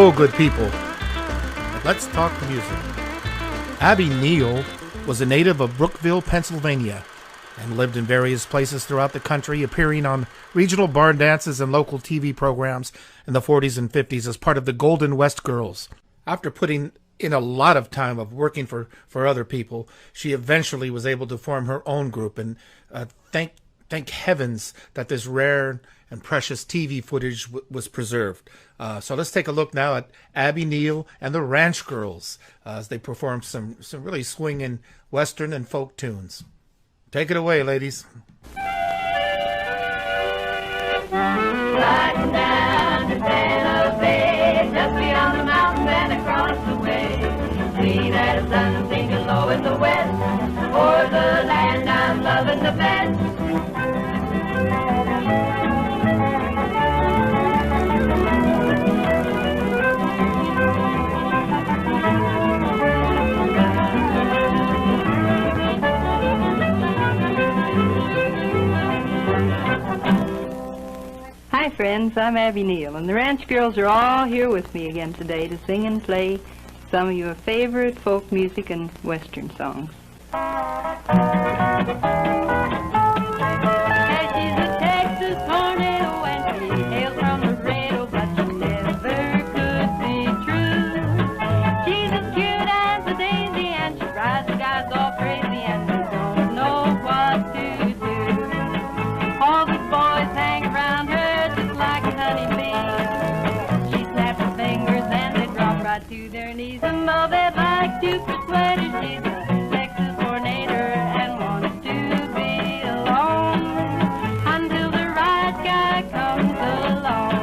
Hello, good people. Let's talk music. Abby Neal was a native of Brookville, Pennsylvania, and lived in various places throughout the country, appearing on regional barn dances and local TV programs in the 40s and 50s as part of the Golden West Girls. After putting in a lot of time of working for other people, she eventually was able to form her own group, and thank heavens that this rare and precious TV footage was preserved. So let's take a look now at Abby Neal and the Ranch Girls as they perform some really swinging Western and folk tunes. Take it away, ladies. Riding down to Santa Fe, just beyond the mountains and across the way. See that sun sinking low in the west, o'er the land I'm loving the best. Hi friends, I'm Abby Neal, and the Ranch Girls are all here with me again today to sing and play some of your favorite folk music and Western songs. She's a Texas tornado and she hails from Laredo, but she never could be true. She's as cute as a daisy and she drives the guys all crazy and they don't know what to do. All the boys hang around her like a honeybee. She snaps her fingers and they drop right to their knees. And though they'd like to persuade her, she's a Texas tornado and wants to be alone until the right guy comes along.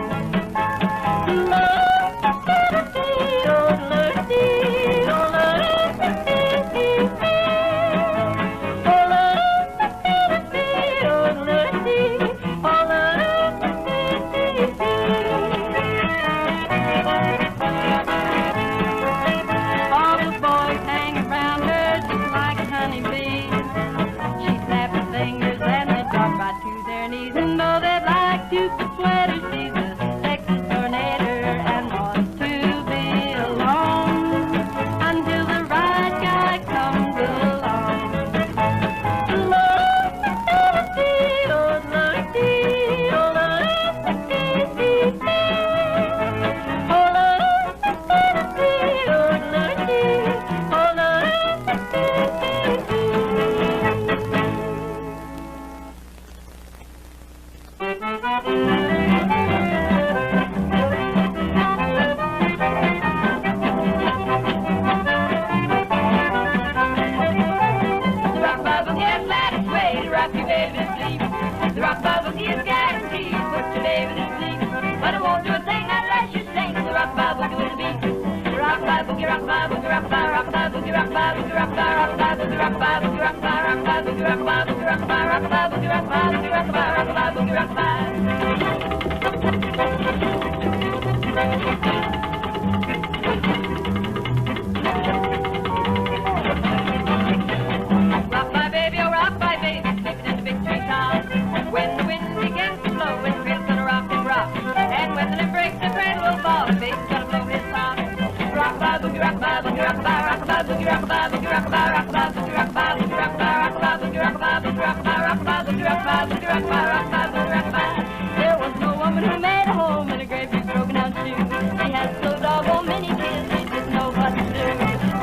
There was no woman who made a home in a grave with broken down shoes. She had so doggone many kids, she didn't know what to do.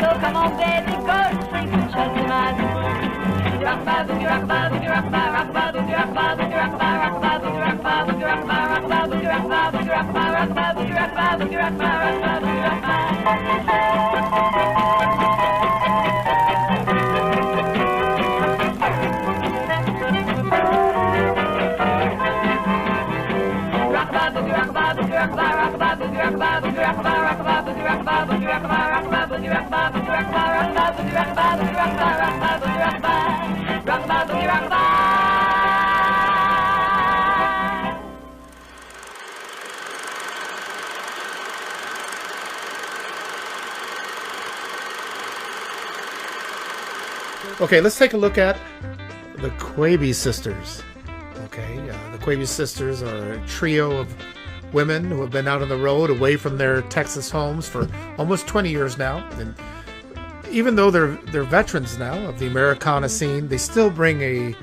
So come on, baby, go to sleep and shut your eyes and move. Rock-a-bye, boogie, rock-a-bye, boogie, rock-a-bye, rock-a-bye, boogie, rock-a-bye, boogie, rock-a-bye, rock-a-bye, boogie, rock-a-bye, boogie, rock-a-bye, rock-a-bye, boogie, rock-a-bye, boogie, rock-a-bye, rock-a-bye, boogie, rock-a-bye, boogie, rock-a-bye, rock-a-bye, boogie, rock-a-bye. Okay, let's take a look at the Quaby Sisters. Okay, the Quaby Sisters are a trio of women who have been out on the road away from their Texas homes for almost 20 years now. And even though they're veterans now of the Americana scene, they still bring a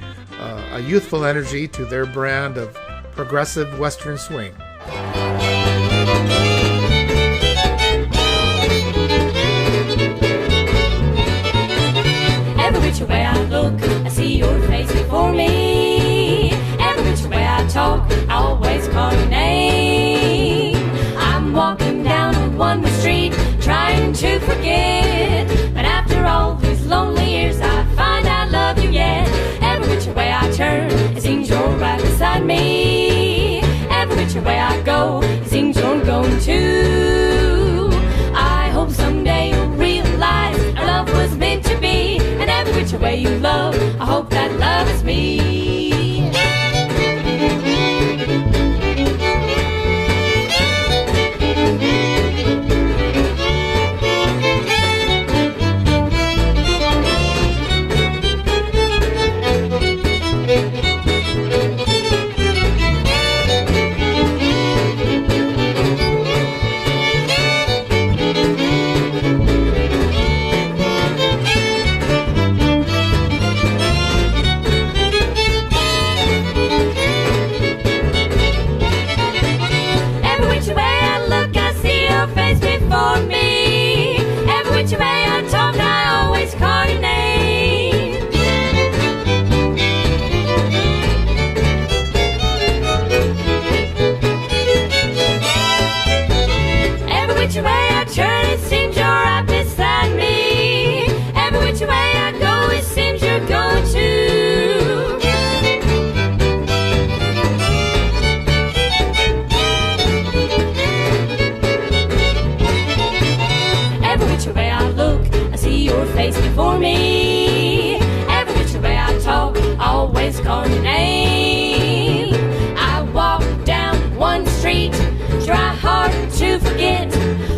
youthful energy to their brand of progressive Western swing. Every which way I look, I see your face before me. Every which way I talk, I always call your name. I'm walking down a one-way street, trying to forget. But after all these lonely years, I find I love you yet. Every which way I turn, it seems you're right beside me. Every which way I go, it seems you're going too. I hope someday you'll realize our love was meant to be. And every which way you love, I hope that love is me. For me, every which way I talk, always call your name. I walk down one street, try hard to forget,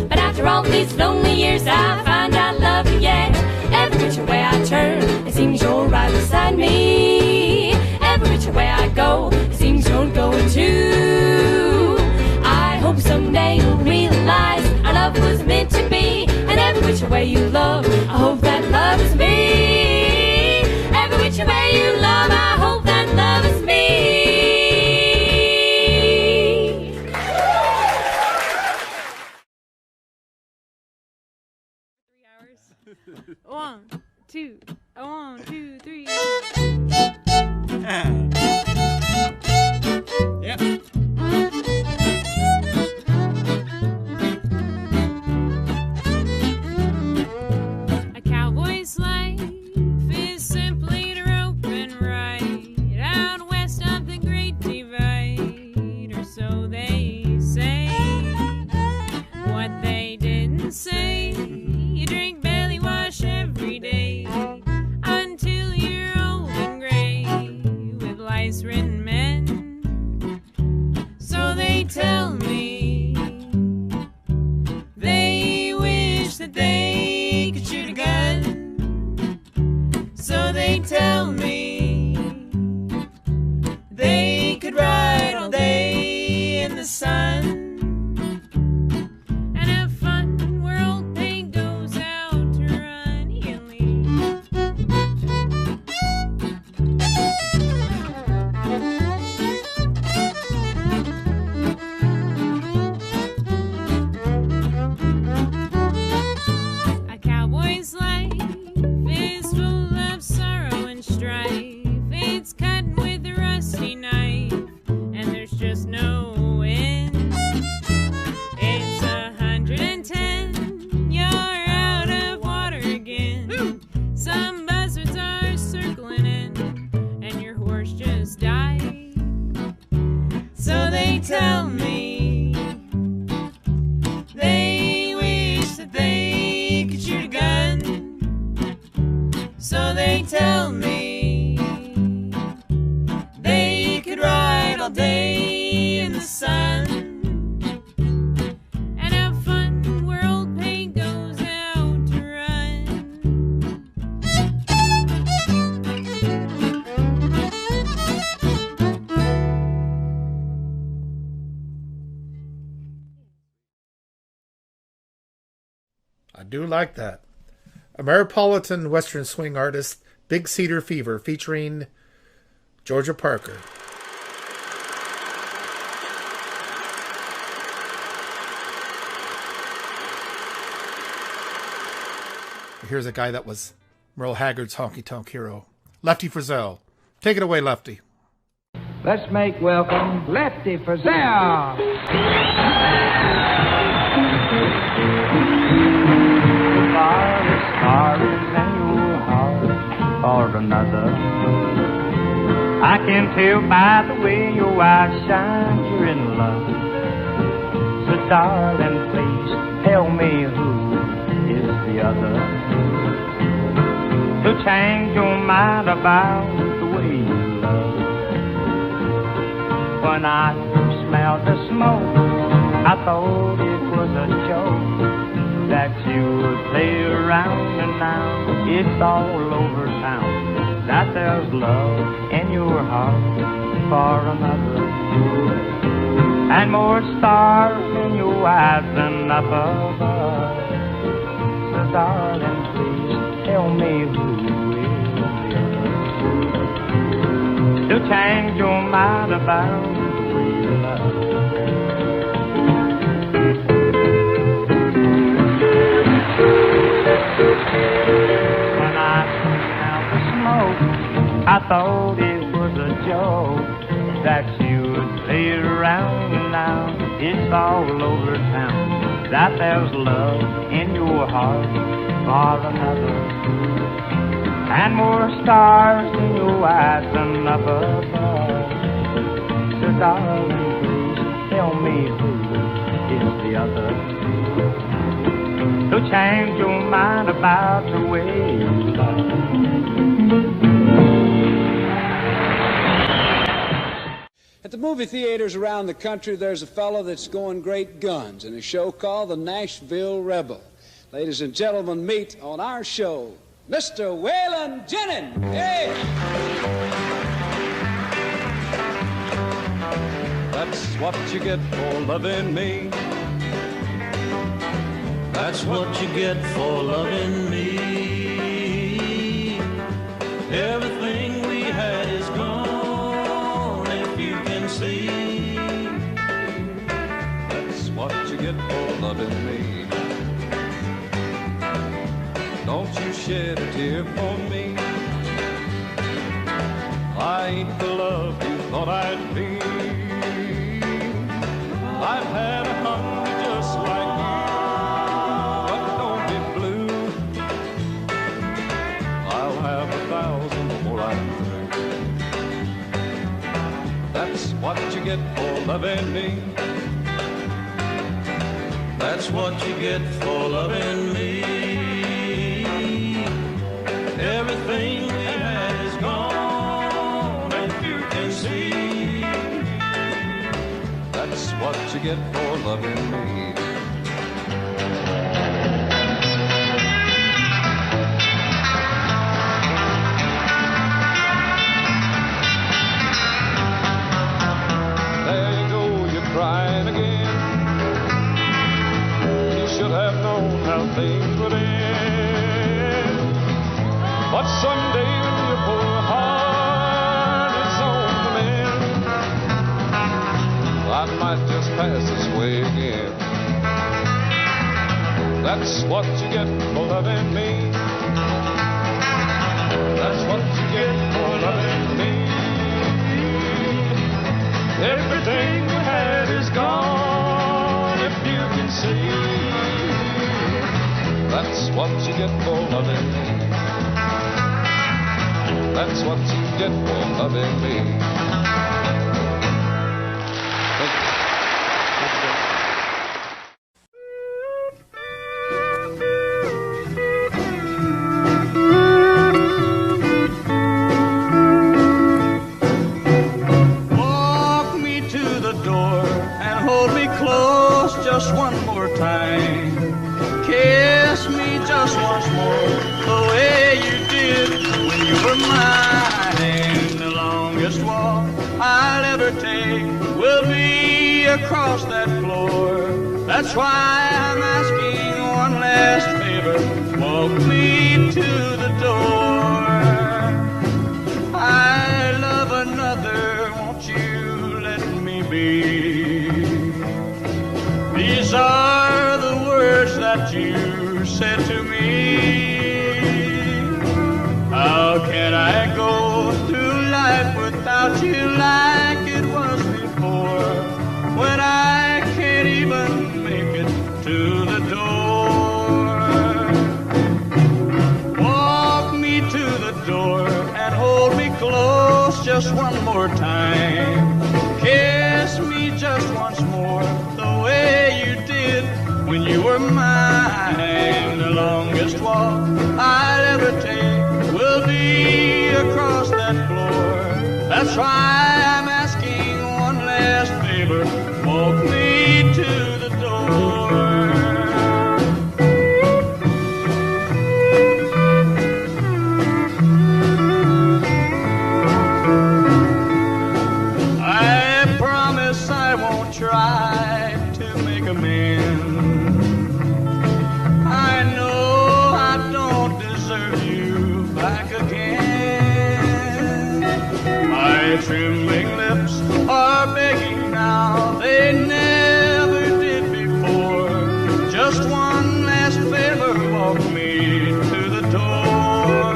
but after all these lonely years, I find I love you yet. Every which way I turn, it seems you're right beside me. Every which way I go, it seems you're going too. I hope someday you'll realize our love was meant to be. And every which way you love, I hope that love is me. Every which way you love, I hope that love is me. 3 hours. 1, 2, 1, 2, 3. Yep. A cowboy's life is simply to rope and ride out west of the Great Divide, or so they say. What they didn't say, you drink belly wash every day until you're old and gray with lice-ridden men. So they tell me they wish that they could shoot a gun. So they tell me they could ride all day in the sun and have fun where old pain goes out to run. He'll leave. A cowboy's life is full of sorrow and strife. It's cut with a rusty knife, and there's just no end. It's 110, you're out of water again. Some buzzards are circling in, and your horse just died. So they tell me they wish that they could shoot a gun. So they tell me they could ride all day in the sun and have fun where old pain goes out to run. do like that. Ameripolitan Western swing artist Big Cedar Fever featuring Georgia Parker. Here's a guy that was Merle Haggard's honky tonk hero, Lefty Frizzell. Take it away, Lefty. Let's make welcome Lefty Frizzell. For another, I can tell by the way your eyes shine you're in love. So darling, please tell me who is the other, who changed your mind about the way you love. When I smelled the smoke, I thought it was a joke that you would play around, and now it's all over town that there's love in your heart for another, and more stars in your eyes than up above. So darling, please tell me who is the other, to change your mind about the way you love. When I smelled the smoke, I thought it was a joke that you would play around, and now it's all over town that there's love in your heart for another, and more stars in your eyes than up above. So darling, please tell me who is the other, to change your mind about the way you love. At the movie theaters around the country, there's a fellow that's going great guns in a show called the Nashville Rebel. Ladies and gentlemen, meet on our show, Mr. Waylon Jennings. Hey! That's what you get for loving me. That's what you get for loving me. Everything we had is gone, if you can see. That's what you get for loving me. Don't you shed a tear for me. I ain't the love you thought I'd be. I've had a hunger just like what you get for loving me. That's what you get for loving me. Everything we had is gone, if you can see. That's what you get for loving me. Crying again. You should have known how things would end. But someday when your poor heart is on the mend, I might just pass this way again. That's what you get for loving me. That's what you get for loving me. Everything we had is gone, if you can see. That's what you get for loving me. That's what you get for loving me. Just one more time, kiss me just once more, the way you did when you were mine. The longest walk I'll ever take will be across that floor. That's why I'm asking one last favor. favor, walk me to the door. I love another, won't you let me be? These are the words that you said to me. How can I go through life without you like it was before, when I can't even make it to the door? Walk me to the door and hold me close just one more time. Kiss me just once more the way you did when you were mine. The longest walk I'll ever take will be across that floor. That's why I'm asking one last favor, walk me to the door. I promise I won't try to make amends. I know I don't deserve you back again. My trembling lips are begging now, they never did before. Just one last favor, walk me to the door.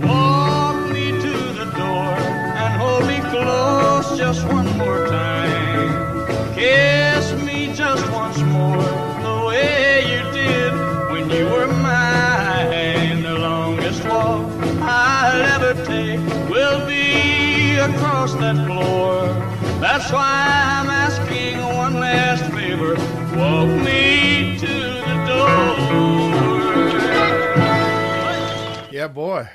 Walk me to the door and hold me close just one more time. Kiss me just once more the way you did when you were mine. The longest walk I'll ever take will be across that floor. That's why I'm asking one last favor, walk me to the door. Yeah, boy.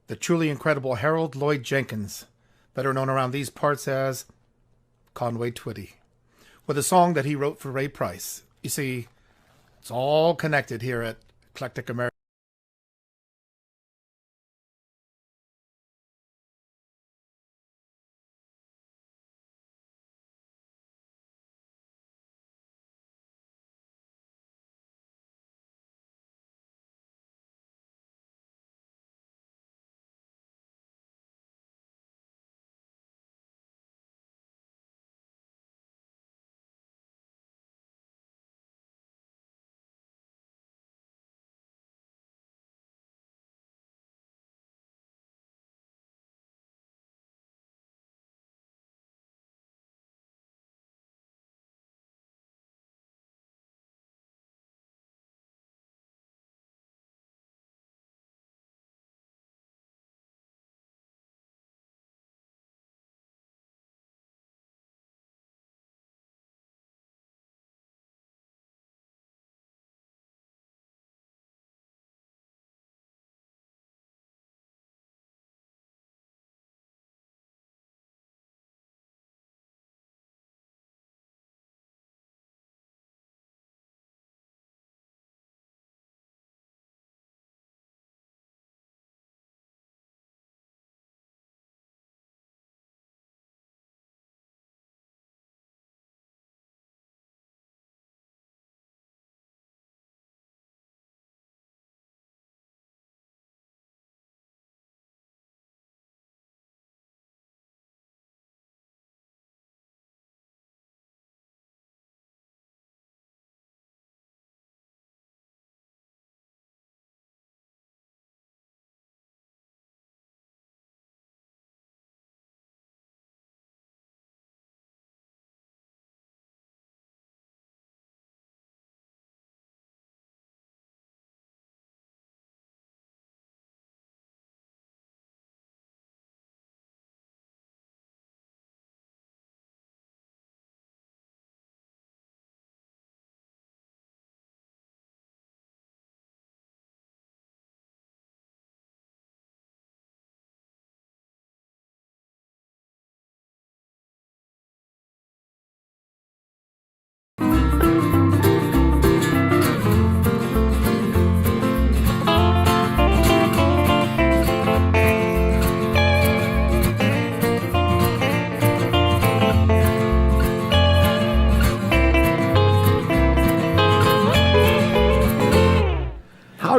The truly incredible Harold Lloyd Jenkins, better known around these parts as Conway Twitty, with a song that he wrote for Ray Price. You see, it's all connected here at Eclectic America.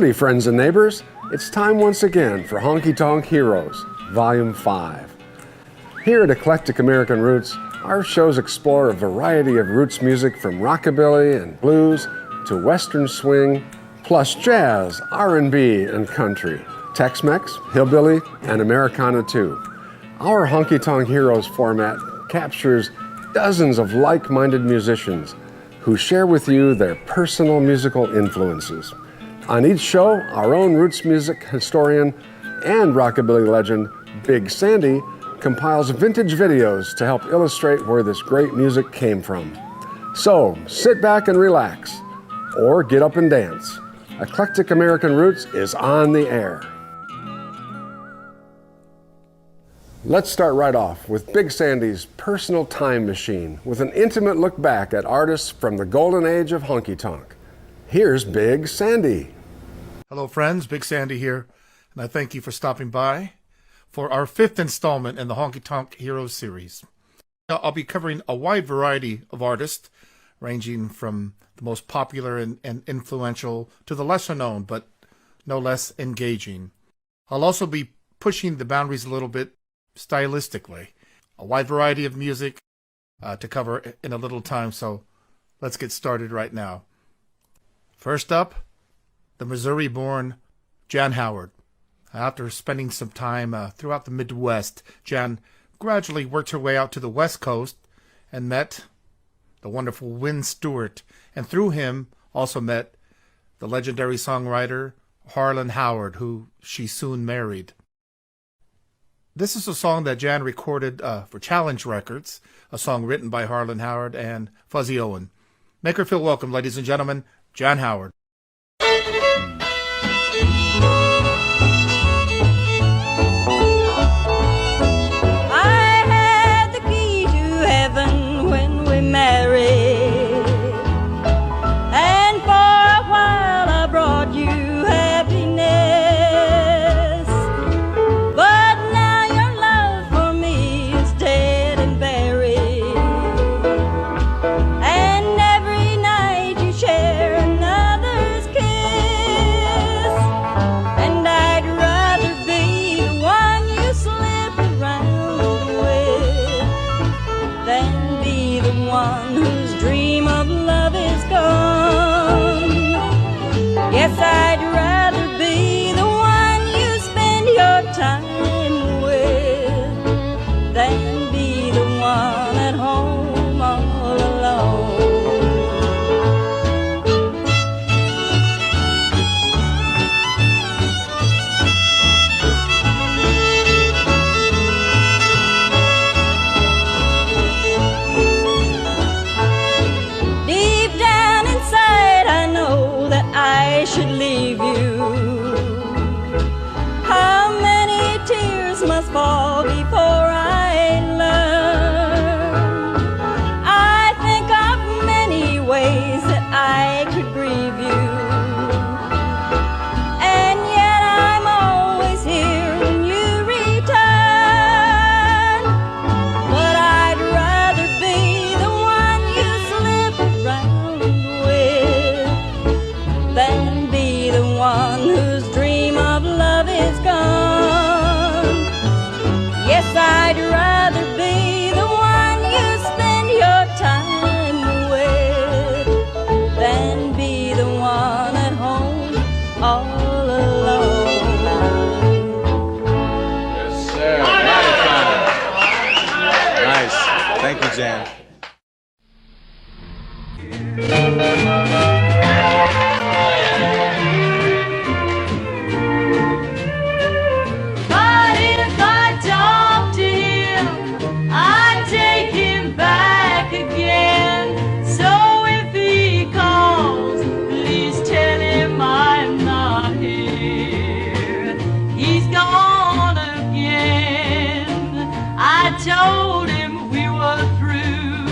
Howdy, friends and neighbors. It's time once again for Honky Tonk Heroes, Volume 5. Here at Eclectic American Roots, our shows explore a variety of roots music from rockabilly and blues to western swing, plus jazz, R&B, and country, Tex-Mex, hillbilly, and Americana too. Our Honky Tonk Heroes format captures dozens of like-minded musicians who share with you their personal musical influences. On each show, our own roots music historian and rockabilly legend, Big Sandy, compiles vintage videos to help illustrate where this great music came from. So, sit back and relax, or get up and dance. Eclectic American Roots is on the air. Let's start right off with Big Sandy's personal time machine with an intimate look back at artists from the golden age of honky tonk. Here's Big Sandy. Hello friends, Big Sandy here, and I thank you for stopping by for our 5th installment in the Honky Tonk Heroes series. I'll be covering a wide variety of artists, ranging from the most popular and influential to the lesser known, but no less engaging. I'll also be pushing the boundaries a little bit stylistically. A wide variety of music to cover in a little time, so let's get started right now. First up, the Missouri-born Jan Howard. After spending some time throughout the Midwest, Jan gradually worked her way out to the West Coast and met the wonderful Wynn Stewart, and through him also met the legendary songwriter Harlan Howard, who she soon married. This is a song that Jan recorded for Challenge Records, a song written by Harlan Howard and Fuzzy Owen. Make her feel welcome, ladies and gentlemen, Jan Howard. Married, and for a while I brought you happiness, but now your love for me is dead and buried, and every night you share another's kiss, and I'd rather be the one you slip around with than be the one whose dream of love is gone. Yes, I'd rather be the one you spend your time with than be the one at home all alone. I should leave you. How many tears must fall before I learn? I think of many ways that I could grieve you, and yet I'm always here when you return. But I'd rather be the one you slip around with than be the one whose dream of love is gone. Yes, I'd rather be the one you spend your time with than be the one at home all alone. Yes, sir. Nice. Thank you, Jan. Told him we were through.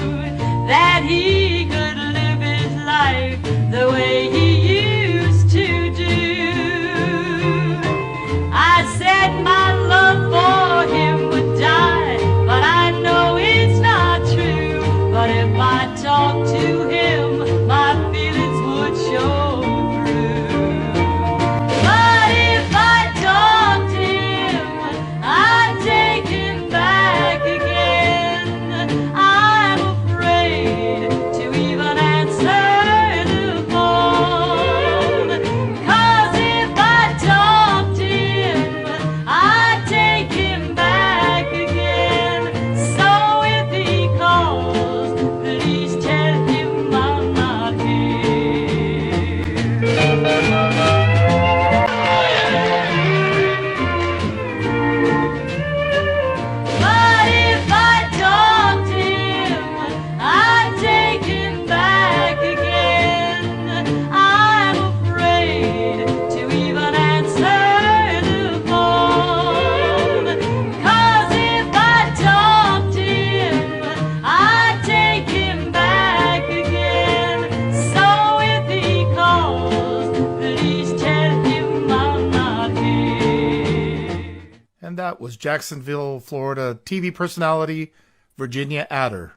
And that was Jacksonville, Florida TV personality Virginia Adder,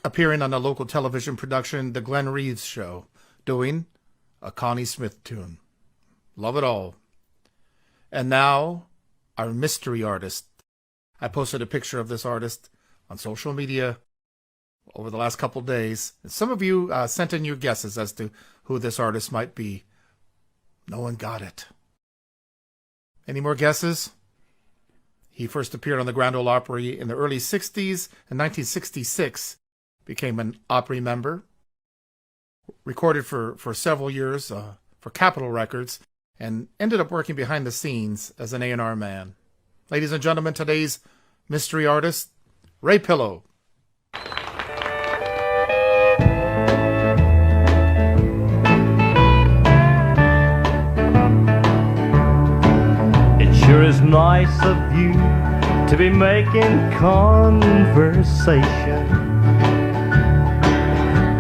appearing on a local television production, The Glenn Reeves Show, doing a Connie Smith tune. Love it all. And now, our mystery artist. I posted a picture of this artist on social media over the last couple days. And some of you sent in your guesses as to who this artist might be. No one got it. Any more guesses? He first appeared on the Grand Ole Opry in the early 60s. In 1966, became an Opry member. Recorded for several years for Capitol Records, and ended up working behind the scenes as an A&R man. Ladies and gentlemen, today's mystery artist, Ray Pillow. It sure is nice of you to be making conversation.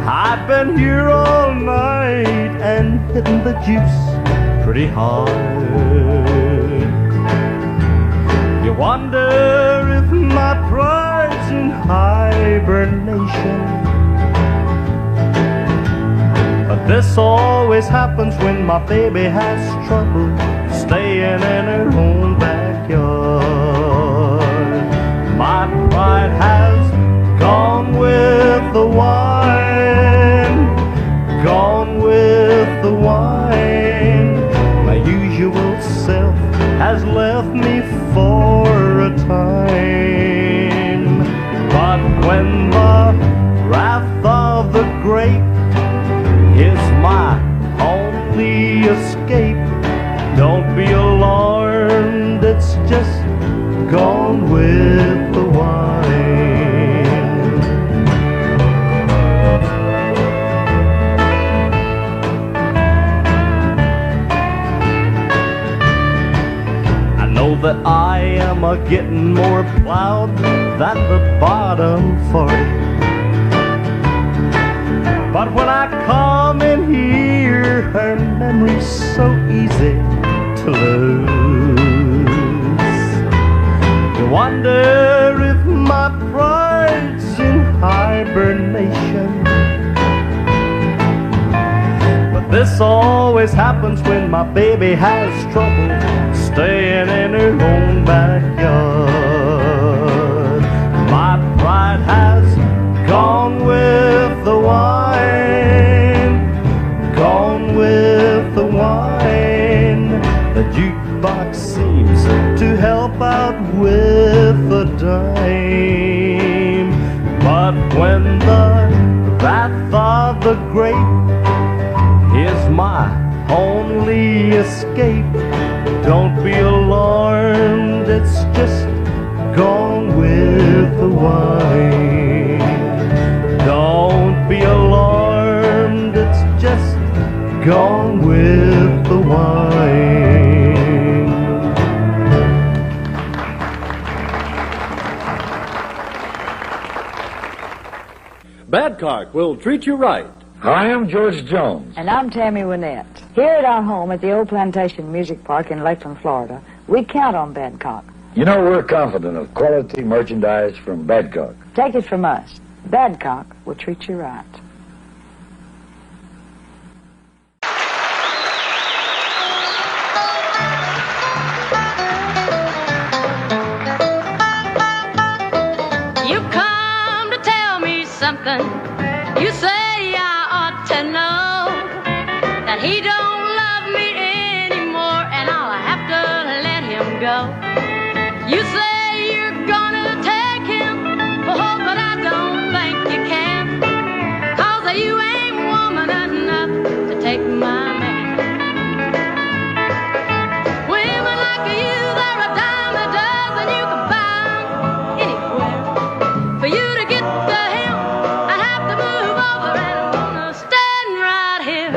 I've been here all night and hitting the juice pretty hard. You wonder if my pride's in hibernation. But this always happens when my baby has trouble staying in her own backyard. My pride has gone with the wine, gone with the wine. My usual self has left me for a time. But when the wrath of the grape is my only escape, don't be alarmed, it's just gone with the wine. I know that I am getting more plowed than the bottom 40. But when I come in here, her memory's so easy to lose. You wonder if my pride's in hibernation. But this always happens when my baby has trouble staying in her own backyard. My pride has gone with the wine, gone with the wine. The jukebox seems to help out with a dime. But when the wrath of the grape is my only escape, don't be alarmed, it's just gone with the wine. Don't be alarmed, it's just gone with the wine. Badcock will treat you right. I am George Jones. And I'm Tammy Wynette. Here at our home at the Old Plantation Music Park in Lakeland, Florida, we count on Badcock. You know, we're confident of quality merchandise from Badcock. Take it from us. Badcock will treat you right. You come to tell me something. You say I ought to know that he don't love me anymore and I'll have to let him go. You say you're gonna take him, oh, but I don't think you can, 'cause you ain't woman enough to take my man. Women like you, they're a dime a dozen, you can find anywhere. For you to get to him, I have to move over and I'm gonna stand right here.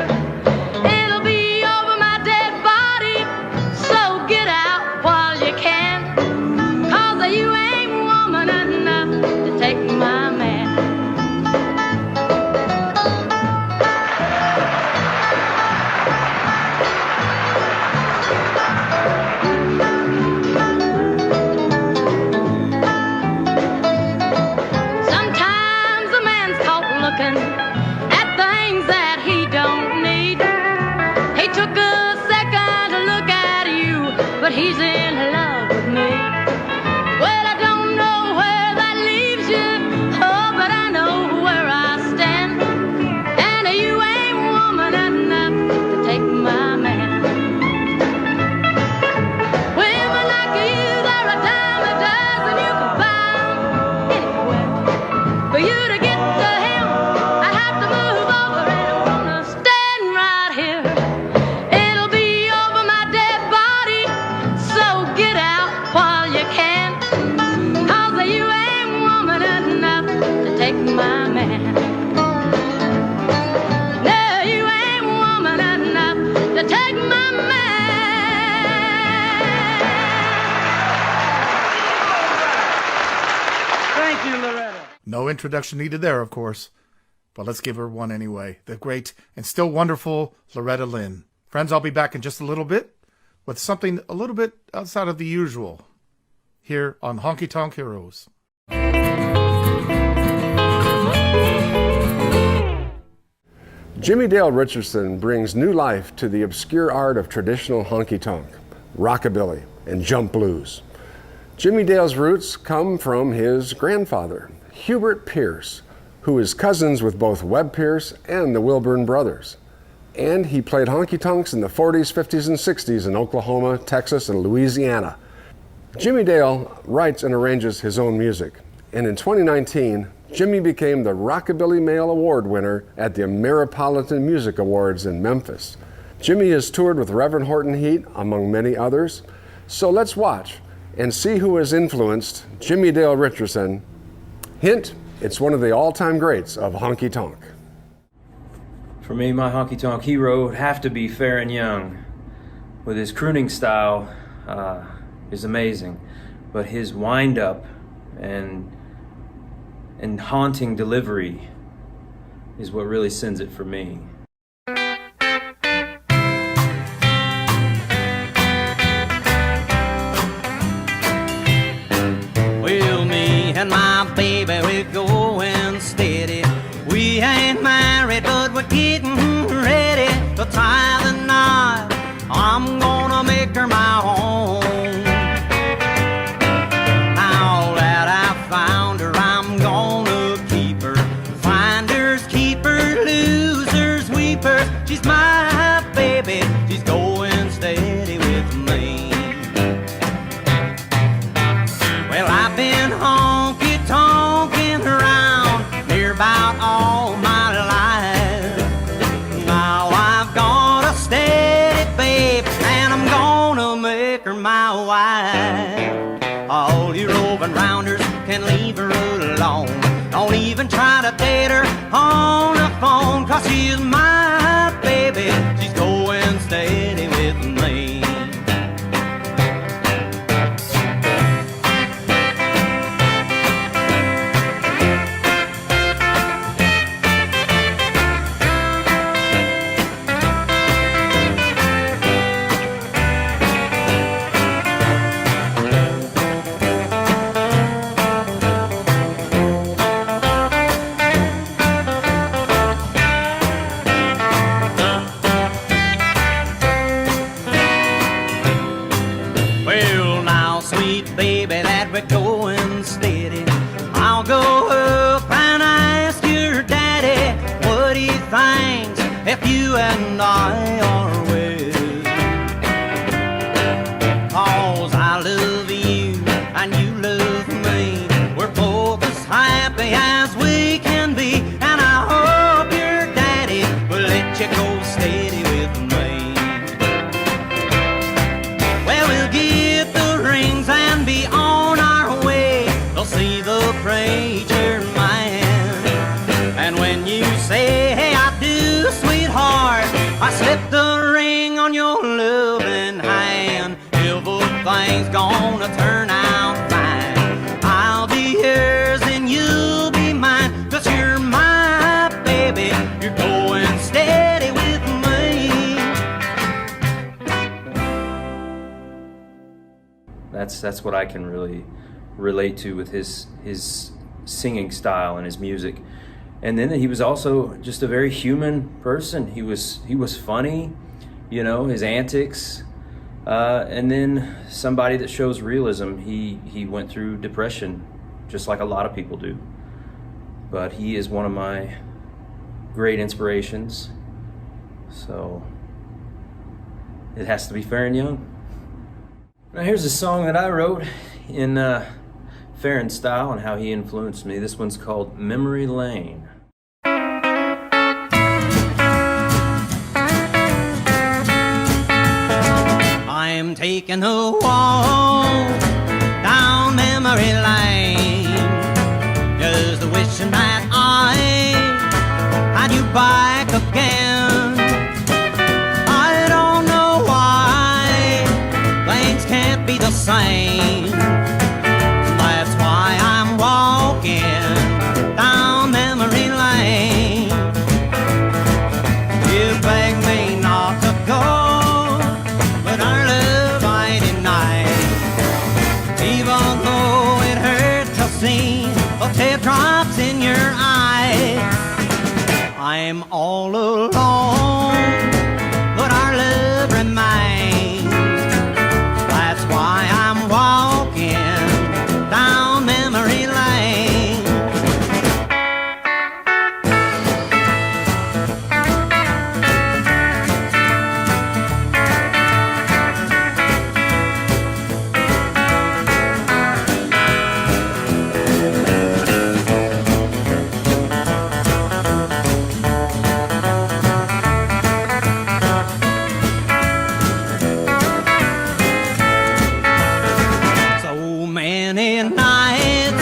It'll be over my dead body, so get out while you can, 'cause you ain't woman enough to take my man. but he's in love with me. Well, I don't know where that leaves you, oh, but I know where I stand. And you ain't woman enough to take my man. Women like you, they're a dime a dozen, you can buy them anywhere. For you to get to him, I have to move over and I'm gonna stand right here. It'll be over my dead body, so get out while you can. 'Cause you ain't woman enough to take my man. No, you ain't woman enough to take my man. Thank you, Loretta. No introduction needed there, of course. But let's give her one anyway. The great and still wonderful Loretta Lynn. Friends, I'll be back in just a little bit with something a little bit outside of the usual here on Honky Tonk Heroes. Jimmy Dale Richardson brings new life to the obscure art of traditional honky-tonk, rockabilly, and jump blues. Jimmy Dale's roots come from his grandfather, Hubert Pierce, who is cousins with both Webb Pierce and the Wilburn brothers. And he played honky-tonks in the 40s, 50s, and 60s in Oklahoma, Texas, and Louisiana. Jimmy Dale writes and arranges his own music, and in 2019, Jimmy became the Rockabilly Male Award winner at the Ameripolitan Music Awards in Memphis. Jimmy has toured with Reverend Horton Heat, among many others. So let's watch and see who has influenced Jimmy Dale Richardson. Hint, it's one of the all-time greats of honky tonk. For me, my honky tonk hero would have to be Farron Young. With his crooning style is amazing, but his wind-up and haunting delivery is what really sends it for me. Well, me and my baby, we're going steady. We ain't married, but we're getting ready to tie the knot. I'm gonna make her my own. Now that I found her, I'm gonna keep her. Finders, keepers, losers, weepers. She's my baby, she's going steady with me. Well, I've been honky-tonking around here about all my life. Now I've got a steady babe, and I'm gonna make her my wife. All you roving rounders can leave her alone. Don't even try to date her on the phone, 'cause she's my baby, she's going steady with me. Well, now, sweet baby, that we're going steady. I'll go up and ask your daddy what he thinks if you and I are wed. 'Cause I love you and you love me. We're both as happy as we can be, and I hope your daddy will let you go steady with me. Well, we'll get the rings and be on our way. They'll see the preacher man. And when you say, hey, I do, sweetheart, I slip the ring on your loving hand. Everything's gonna turn out fine. I'll be yours and you'll be mine, 'cause you're my baby, you're going steady with me. That's what I can really relate to with his singing style and his music. And then he was also just a very human person. He was funny, you know, his antics. And then somebody that shows realism. He went through depression, just like a lot of people do. But he is one of my great inspirations. So it has to be Fair and Young. Now here's a song that I wrote in Farron style and how he influenced me. This one's called Memory Lane. I'm taking a walk down memory lane, just wishing that I had you back again. I don't know why lanes can't be the same. That's why I'm walking down memory lane. You beg me not to go, but our love I deny. Even though it hurts to see the teardrops in your eye. I'm all alone, but our love remains. That's why I'm walking down memory lane. So many nights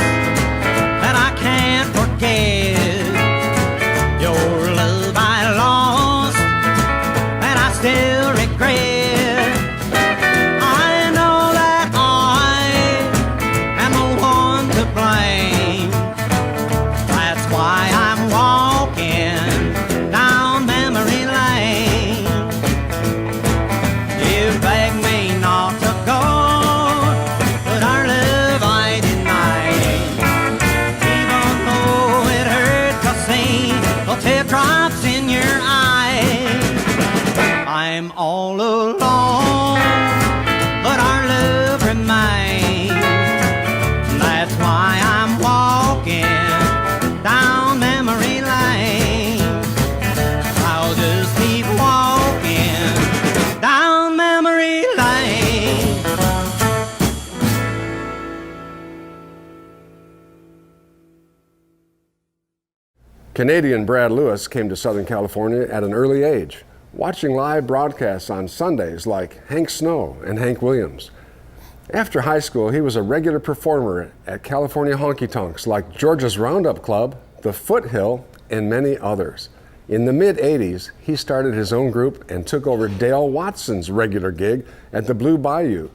that I can't forget. Your love I lost, and I still regret. I know that I am the one to blame. That's why I'm walking down memory lane. You beg me not to go, but our love I deny. Even though it hurts to see the teardrops in your eye. I'm all alone, but our love remains. That's why I'm walking down memory lane. I'll just keep walking down memory lane. Canadian Brad Lewis came to Southern California at an early age, watching live broadcasts on Sundays like Hank Snow and Hank Williams. After high school, he was a regular performer at California honky tonks like Georgia's Roundup Club, the Foothill, and many others. In the mid-'80s, he started his own group and took over Dale Watson's regular gig at the Blue Bayou.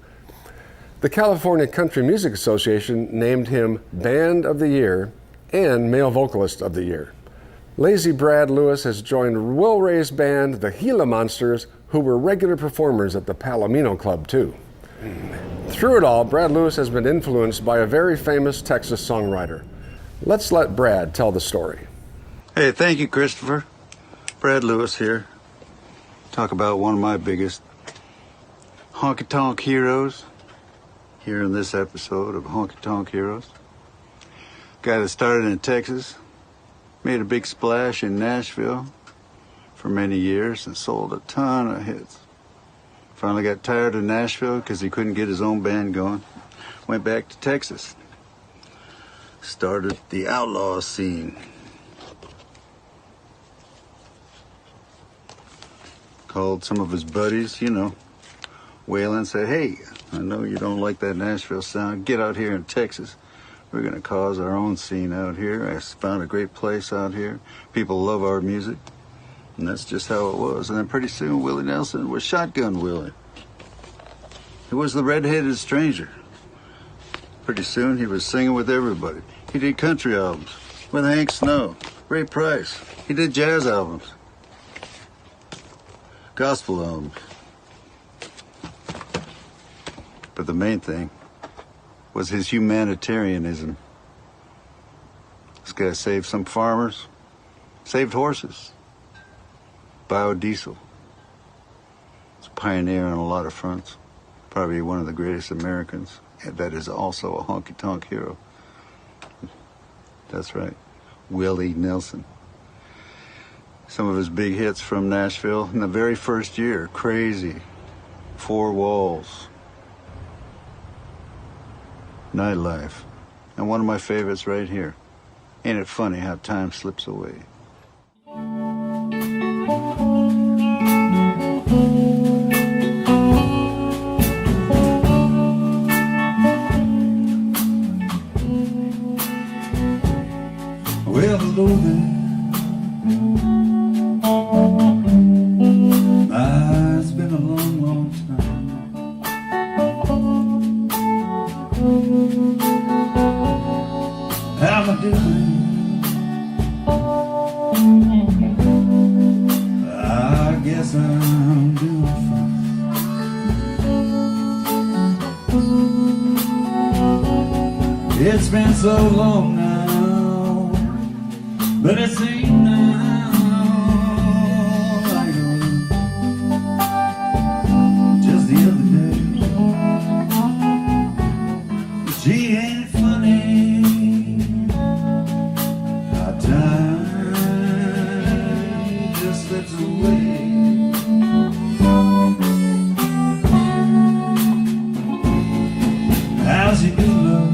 The California Country Music Association named him Band of the Year and Male Vocalist of the Year. Lazy Brad Lewis has joined Will Ray's band, the Gila Monsters, who were regular performers at the Palomino Club too. Through it all, Brad Lewis has been influenced by a very famous Texas songwriter. Let's let Brad tell the story. Hey, thank you, Christopher. Brad Lewis here. Talk about one of my biggest honky tonk heroes here in this episode of Honky Tonk Heroes. Guy that started in Texas, made a big splash in Nashville for many years and sold a ton of hits. Finally got tired of Nashville because he couldn't get his own band going. Went back to Texas. Started the Outlaw scene. Called some of his buddies, you know, Waylon, said, hey, I know you don't like that Nashville sound. Get out here in Texas. We're going to cause our own scene out here. I found a great place out here. People love our music. And that's just how it was. And then pretty soon, Willie Nelson was Shotgun Willie. He was the red-headed stranger. Pretty soon, he was singing with everybody. He did country albums with Hank Snow, Ray Price. He did jazz albums, gospel albums. But the main thing was his humanitarianism. This guy saved some farmers, saved horses, biodiesel. He's a pioneer on a lot of fronts. Probably one of the greatest Americans that is also a honky-tonk hero. That's right, Willie Nelson. Some of his big hits from Nashville in the very first year, Crazy, Four Walls, Nightlife, and one of my favorites right here, Ain't It Funny How Time Slips Away. Well, hello there. It's been a long, long time. How am I doing? I guess I'm doing fine. It's been so long now. But it seems now like just the other day. Gee, ain't it funny how time just slips away? How's you doing, love?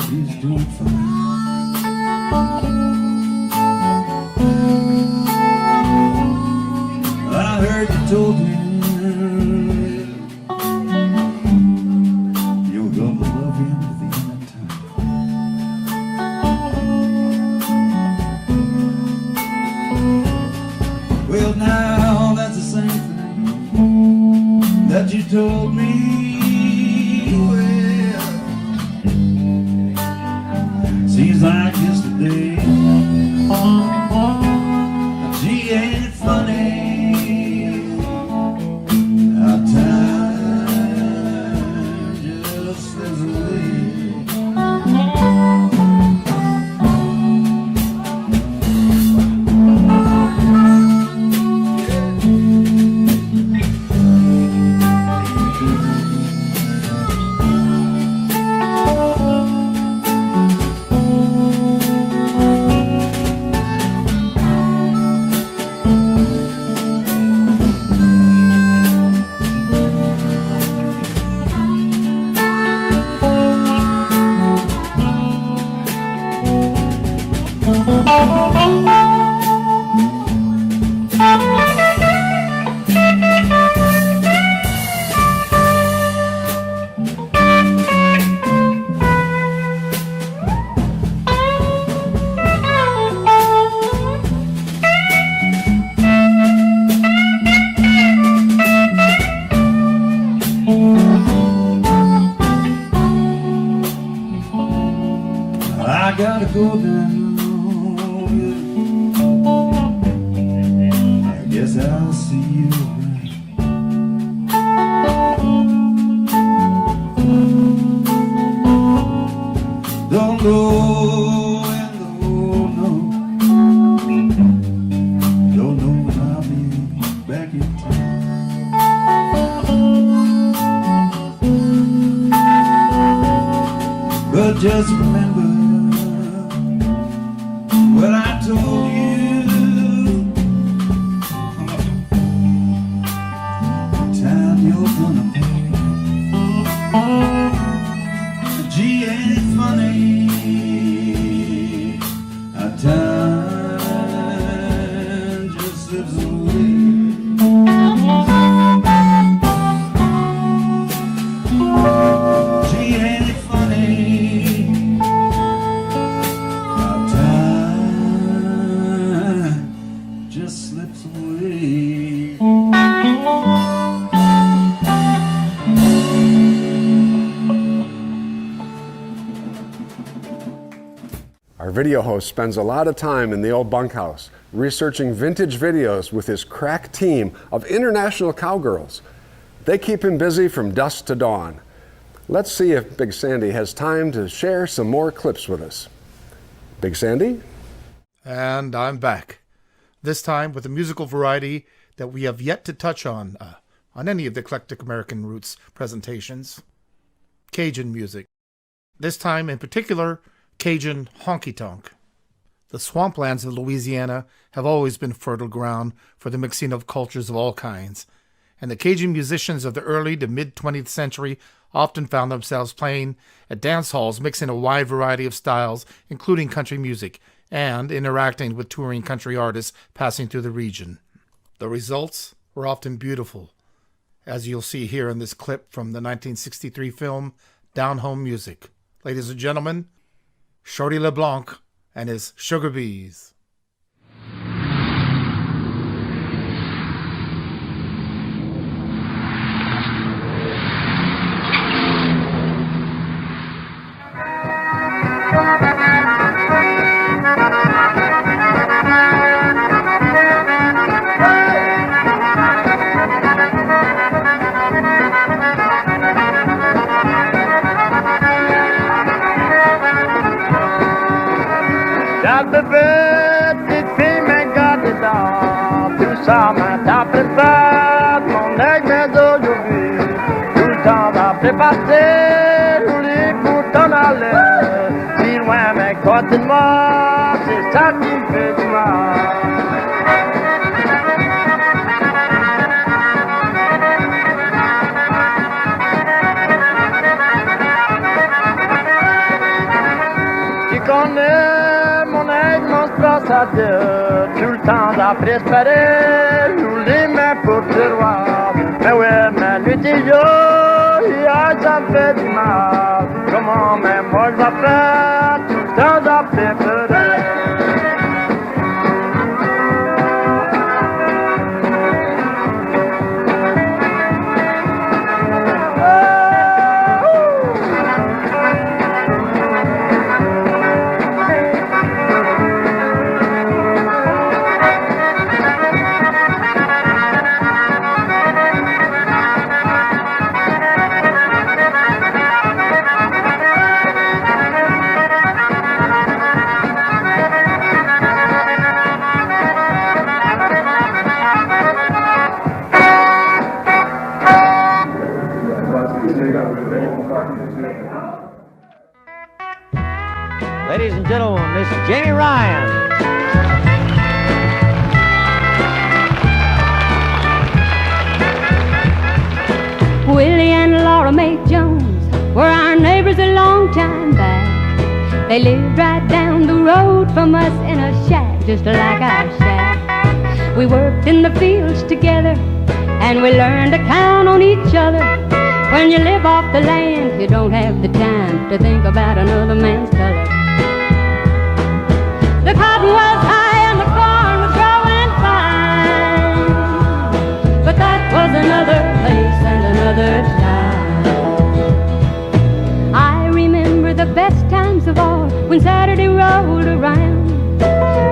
He's doing fine. I heard you told him you were gonna love him to the end of time. Well, now that's the same thing that you told me. Seems like yesterday. Gee, ain't it funny how time just slips away? I gotta go now. I guess I'll see you around. Don't know and don't know. Don't know when I'll be back in town. But just remember what I told you. Time you're gonna pay. Gee, ain't it funny how time just slips away? Gee, ain't it funny how time just slips away? Our video host spends a lot of time in the old bunkhouse researching vintage videos with his crack team of international cowgirls. They keep him busy from dusk to dawn. Let's see if Big Sandy has time to share some more clips with us. Big Sandy? And I'm back. This time with a musical variety that we have yet to touch on any of the Eclectic American Roots presentations. Cajun music. This time in particular, Cajun honky tonk. The swamplands of Louisiana have always been fertile ground for the mixing of cultures of all kinds, and the Cajun musicians of the early to mid-20th century often found themselves playing at dance halls mixing a wide variety of styles, including country music, and interacting with touring country artists passing through the region. The results were often beautiful, as you'll see here in this clip from the 1963 film Down Home Music. Ladies and gentlemen, Shorty LeBlanc and his Sugar Bees. Passer, rouler pour t'en aller. Si loin, mais côté de moi, c'est ça qui me fait du mal. Tu connais mon aigle, mon space à deux. Tout le temps d'après espérer, rouler mes pour te voir. Mais ouais, ma nuit et ça me fait du mal. Comment même moi je vais faire tout le temps d'après pleurer. Ladies and gentlemen, Miss Jamie Ryan. Willie and Laura Mae Jones were our neighbors a long time back. They lived right down the road from us in a shack, just like our shack. We worked in the fields together, and we learned to count on each other. When you live off the land, you don't have the time to think about another man's color. The cotton was high and the corn was growing fine, but that was another place and another time. I remember the best times of all when Saturday rolled around.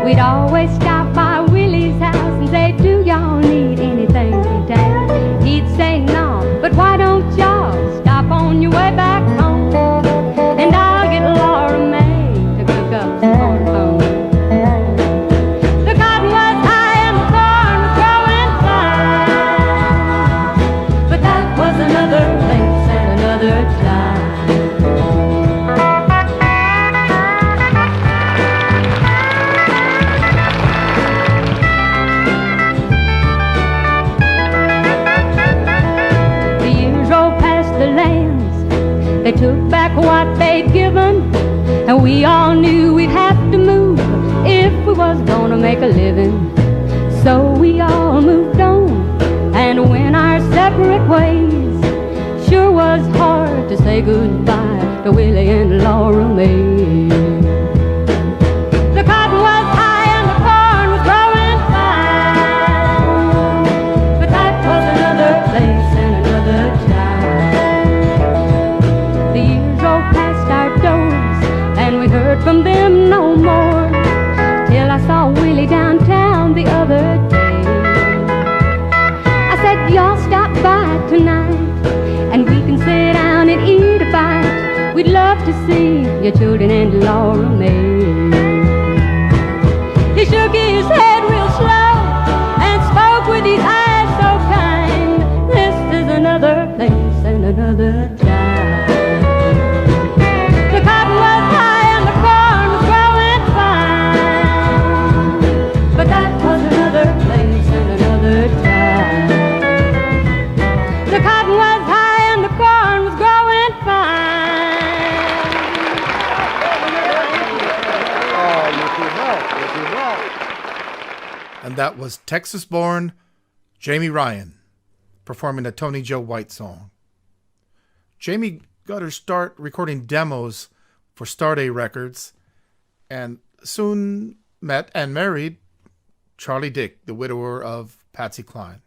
We'd always stop by Willie's house and say, do y'all need anything from town? He'd say, no, but why don't y'all stop on your way back home? And I'll get Laura Mae to cook up some corn pone. The cotton was high and the corn was growing fine, but that was another place and another time. They took back what they'd given, and we all knew we'd have to move if we was gonna make a living. So we all moved on and went our separate ways. Sure was hard to say goodbye to Willie and Laura Mae. The cotton was high and the corn was growing fine, but that was another place and another time. Heard from them no more, till I saw Willie downtown the other day. I said, y'all stop by tonight, and we can sit down and eat a bite. We'd love to see your children and Laura Mae. He shook his head real slow that was Texas-born Jamie Ryan performing a Tony Joe White song. Jamie got her start recording demos for Starday Records and soon met and married Charlie Dick, the widower of Patsy Cline.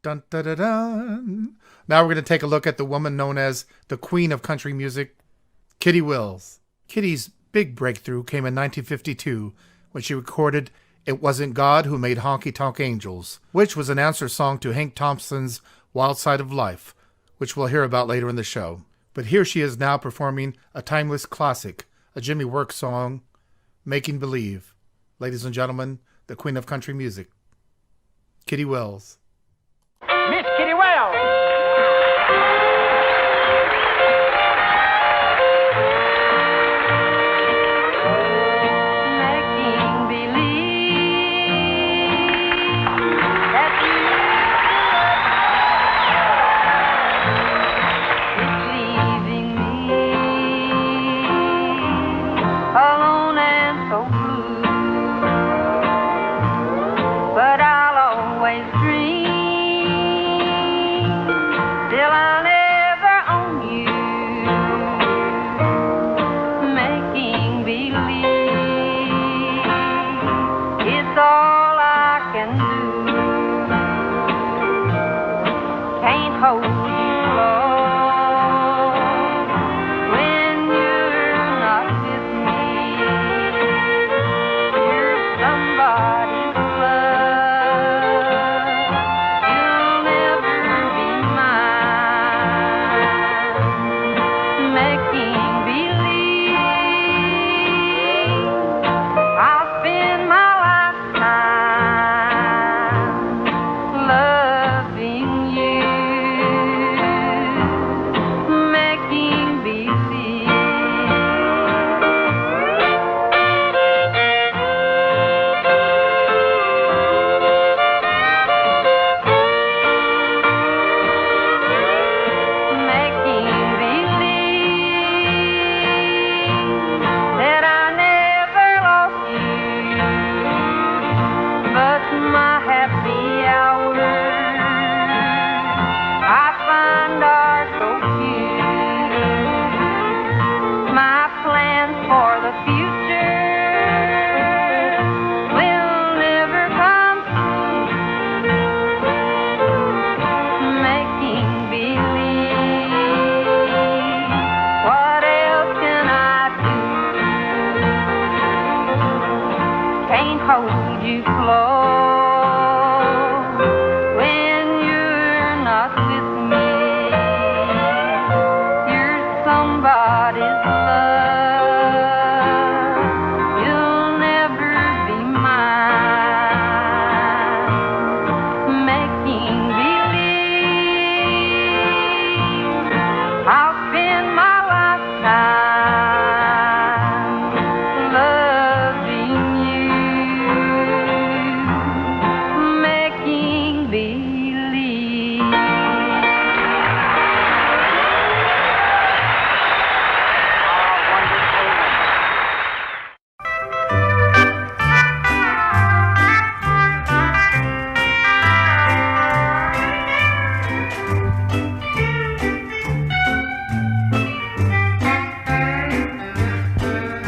Dun, dun, dun, dun. Now we're going to take a look at the woman known as the Queen of Country Music, Kitty Wills. Kitty's big breakthrough came in 1952 when she recorded It Wasn't God Who Made Honky Tonk Angels, which was an answer song to Hank Thompson's Wild Side of Life, which we'll hear about later in the show. But here she is now performing a timeless classic, a Jimmy Works song, Making Believe. Ladies and gentlemen, the Queen of Country Music, Kitty Wells. Miss Kitty Wells.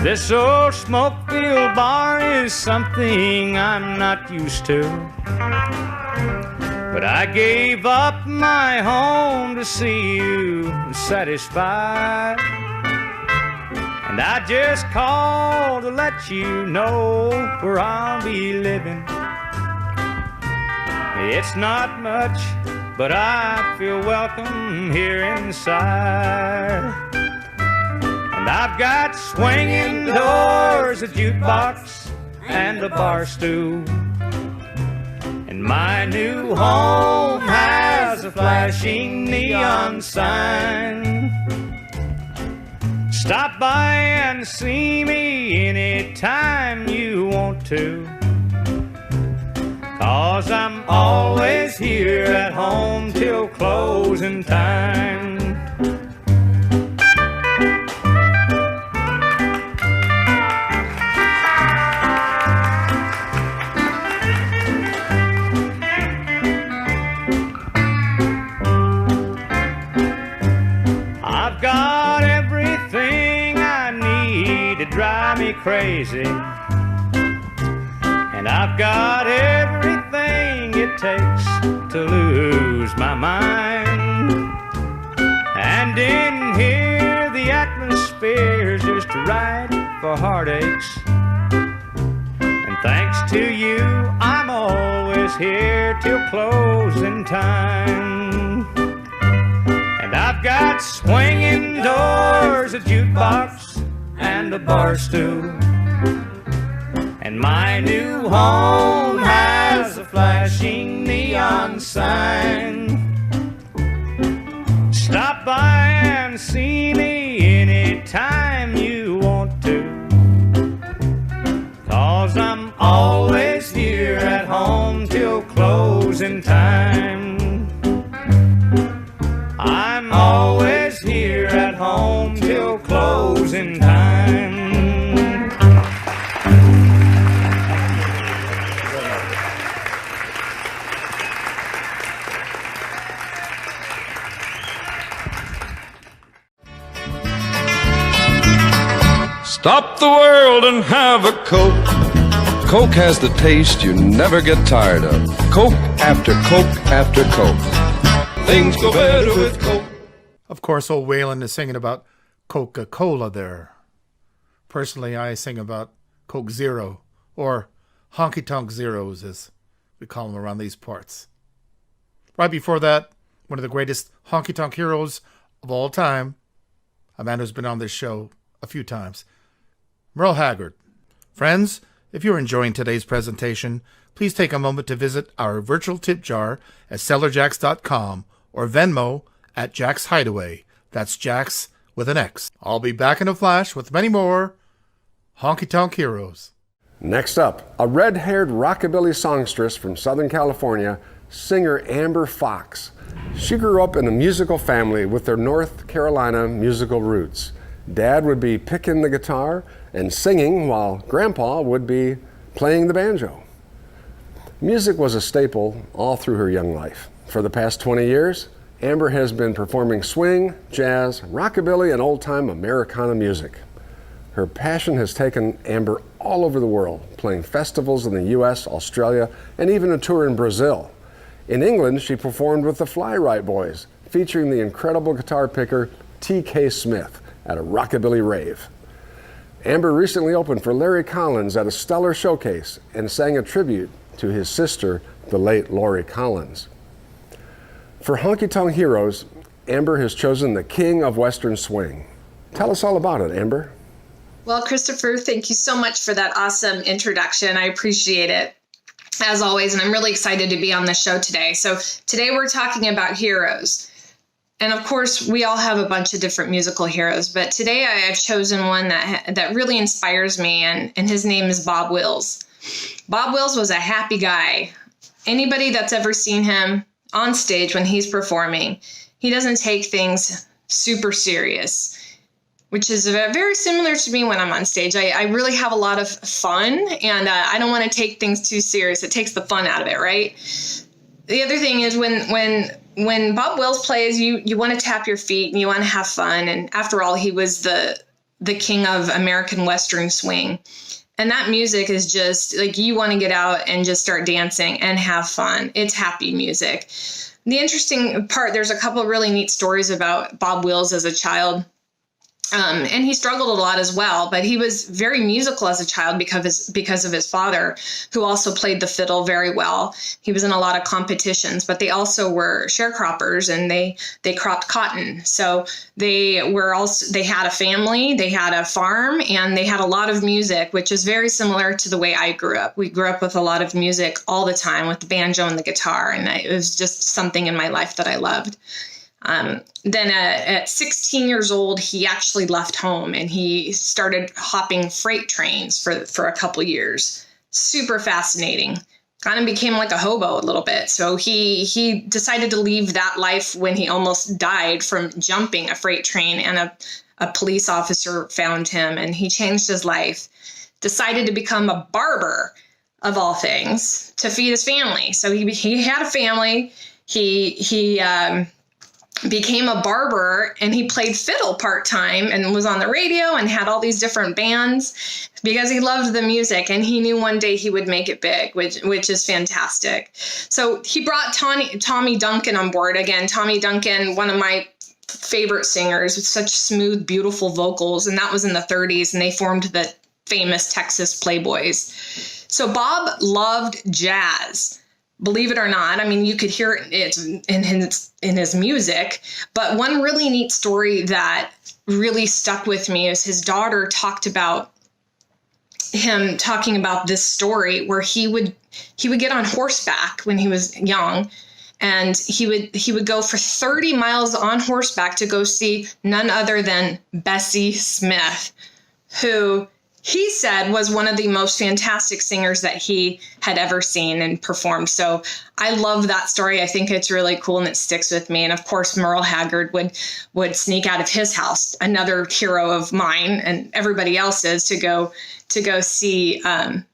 This old smoke-filled bar is something I'm not used to. But I gave up my home to see you satisfied. And I just called to let you know where I'll be living. It's not much, but I feel welcome here inside. And I've got swinging doors, a jukebox, and a bar stool. And my new home has a flashing neon sign. Stop by and see me anytime you want to, 'cause I'm always here at home till closing time. crazy. And I've got everything it takes to lose my mind. And in here the atmosphere's just right for heartaches. And thanks to you, I'm always here till closing time. And I've got swinging doors, a jukebox, and a bar stool. And my new home has a flashing neon sign. Stop by and see me anytime you want to, 'cause I'm always here at home till closing time. I'm always here at home till closing time. Stop the world and have a Coke. Coke has the taste you never get tired of. Coke after Coke after Coke. Things go better with Coke. Of course, old Waylon is singing about Coca-Cola there. Personally, I sing about Coke Zero, or Honky Tonk Zeros, as we call them around these parts. Right before that, one of the greatest honky tonk heroes of all time, a man who's been on this show a few times, Merle Haggard. Friends, if you're enjoying today's presentation, please take a moment to visit our virtual tip jar at StellarJAX.com or Venmo at Jack's Hideaway. That's Jax with an X. I'll be back in a flash with many more Honky Tonk Heroes. Next up, a red-haired rockabilly songstress from Southern California, singer Amber Fox. She grew up in a musical family with their North Carolina musical roots. Dad would be picking the guitar and singing while Grandpa would be playing the banjo. Music was a staple all through her young life. For the past 20 years, Amber has been performing swing, jazz, rockabilly, and old-time Americana music. Her passion has taken Amber all over the world, playing festivals in the US, Australia, and even a tour in Brazil. In England, she performed with the Fly Right Boys, featuring the incredible guitar picker T.K. Smith at a rockabilly rave. Amber recently opened for Larry Collins at a Stellar showcase and sang a tribute to his sister, the late Lori Collins. For Honky Tonk Heroes, Amber has chosen the king of Western swing. Tell us all about it, Amber. Well, Christopher, thank you so much for that awesome introduction. I appreciate it, as always, and I'm really excited to be on the show today. So today we're talking about heroes. And of course, we all have a bunch of different musical heroes, but today I have chosen one that really inspires me, and his name is Bob Wills. Bob Wills was a happy guy. Anybody that's ever seen him on stage when he's performing, he doesn't take things super serious, which is very similar to me when I'm on stage. I really have a lot of fun, and I don't want to take things too serious. It takes the fun out of it, right? The other thing is when Bob Wills plays, you want to tap your feet and you want to have fun. And after all, he was the king of American Western swing. And that music is just like, you want to get out and just start dancing and have fun. It's happy music. The interesting part, there's a couple of really neat stories about Bob Wills as a child. And he struggled a lot as well, but he was very musical as a child because of his father, who also played the fiddle very well. He was in a lot of competitions, but they also were sharecroppers, and they cropped cotton. So they had a family, they had a farm, and they had a lot of music, which is very similar to the way I grew up. We grew up with a lot of music all the time with the banjo and the guitar, and it was just something in my life that I loved. Then at 16 years old, he actually left home and he started hopping freight trains for a couple years. Super fascinating. Kind of became like a hobo a little bit. So he decided to leave that life when he almost died from jumping a freight train, and a police officer found him, and he changed his life. Decided to become a barber, of all things, to feed his family. So he had a family. He became a barber, and he played fiddle part-time and was on the radio and had all these different bands because he loved the music, and he knew one day he would make it big, which is fantastic. So he brought Tommy Duncan on board. Again, Tommy Duncan, one of my favorite singers with such smooth, beautiful vocals, and that was in the 30s, and they formed the famous Texas Playboys. So Bob loved jazz. Believe it or not, I mean, you could hear it in his music. But one really neat story that really stuck with me is his daughter talked about him talking about this story where he would get on horseback when he was young, and he would go for 30 miles on horseback to go see none other than Bessie Smith, who he said was one of the most fantastic singers that he had ever seen and performed. So I love that story. I think it's really cool and it sticks with me. And of course, Merle Haggard would sneak out of his house, another hero of mine and everybody else's, to go see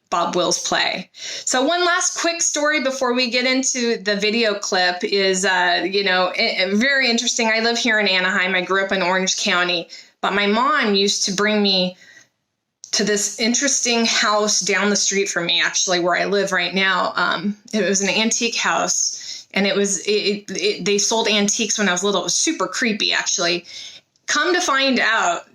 Bob Wills play. So one last quick story before we get into the video clip is, very interesting. I live here in Anaheim. I grew up in Orange County, but my mom used to bring me to this interesting house down the street from me, actually, where I live right now. It was an antique house, and they sold antiques when I was little. It was super creepy, actually. Come to find out,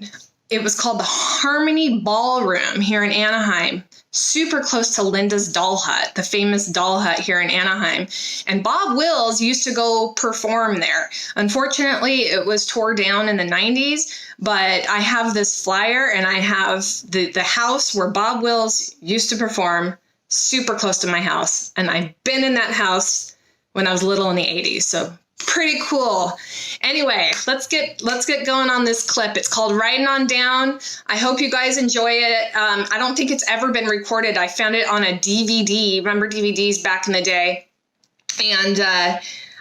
it was called the Harmony Ballroom here in Anaheim, super close to Linda's Doll Hut, the famous doll hut here in Anaheim. And Bob Wills used to go perform there. Unfortunately, it was tore down in the 90s, but I have this flyer, and I have the house where Bob Wills used to perform, super close to my house. And I've been in that house when I was little in the 80s. So pretty cool. Anyway, let's get going on this clip. It's called Riding On Down. I hope you guys enjoy it. I don't think it's ever been recorded. I found it on a DVD. Remember DVDs back in the day? And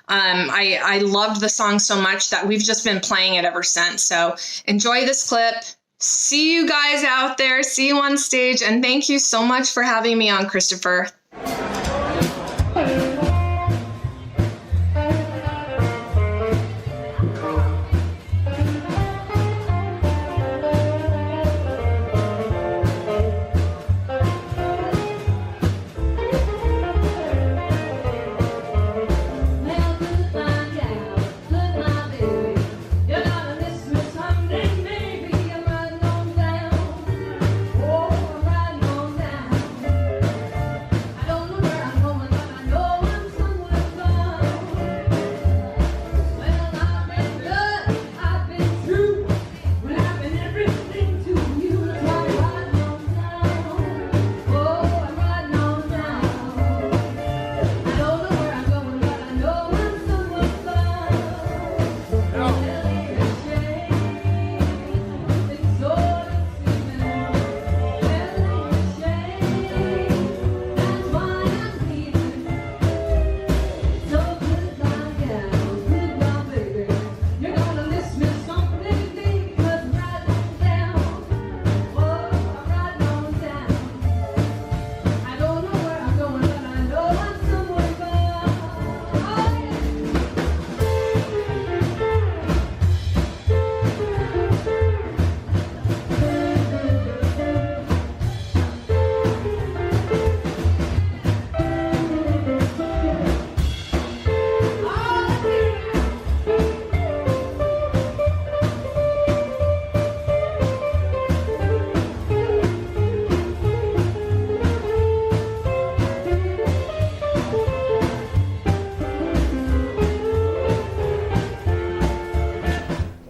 I loved the song so much that we've just been playing it ever since. So enjoy this clip. See you guys out there. See you on stage. And thank you so much for having me on, Christopher.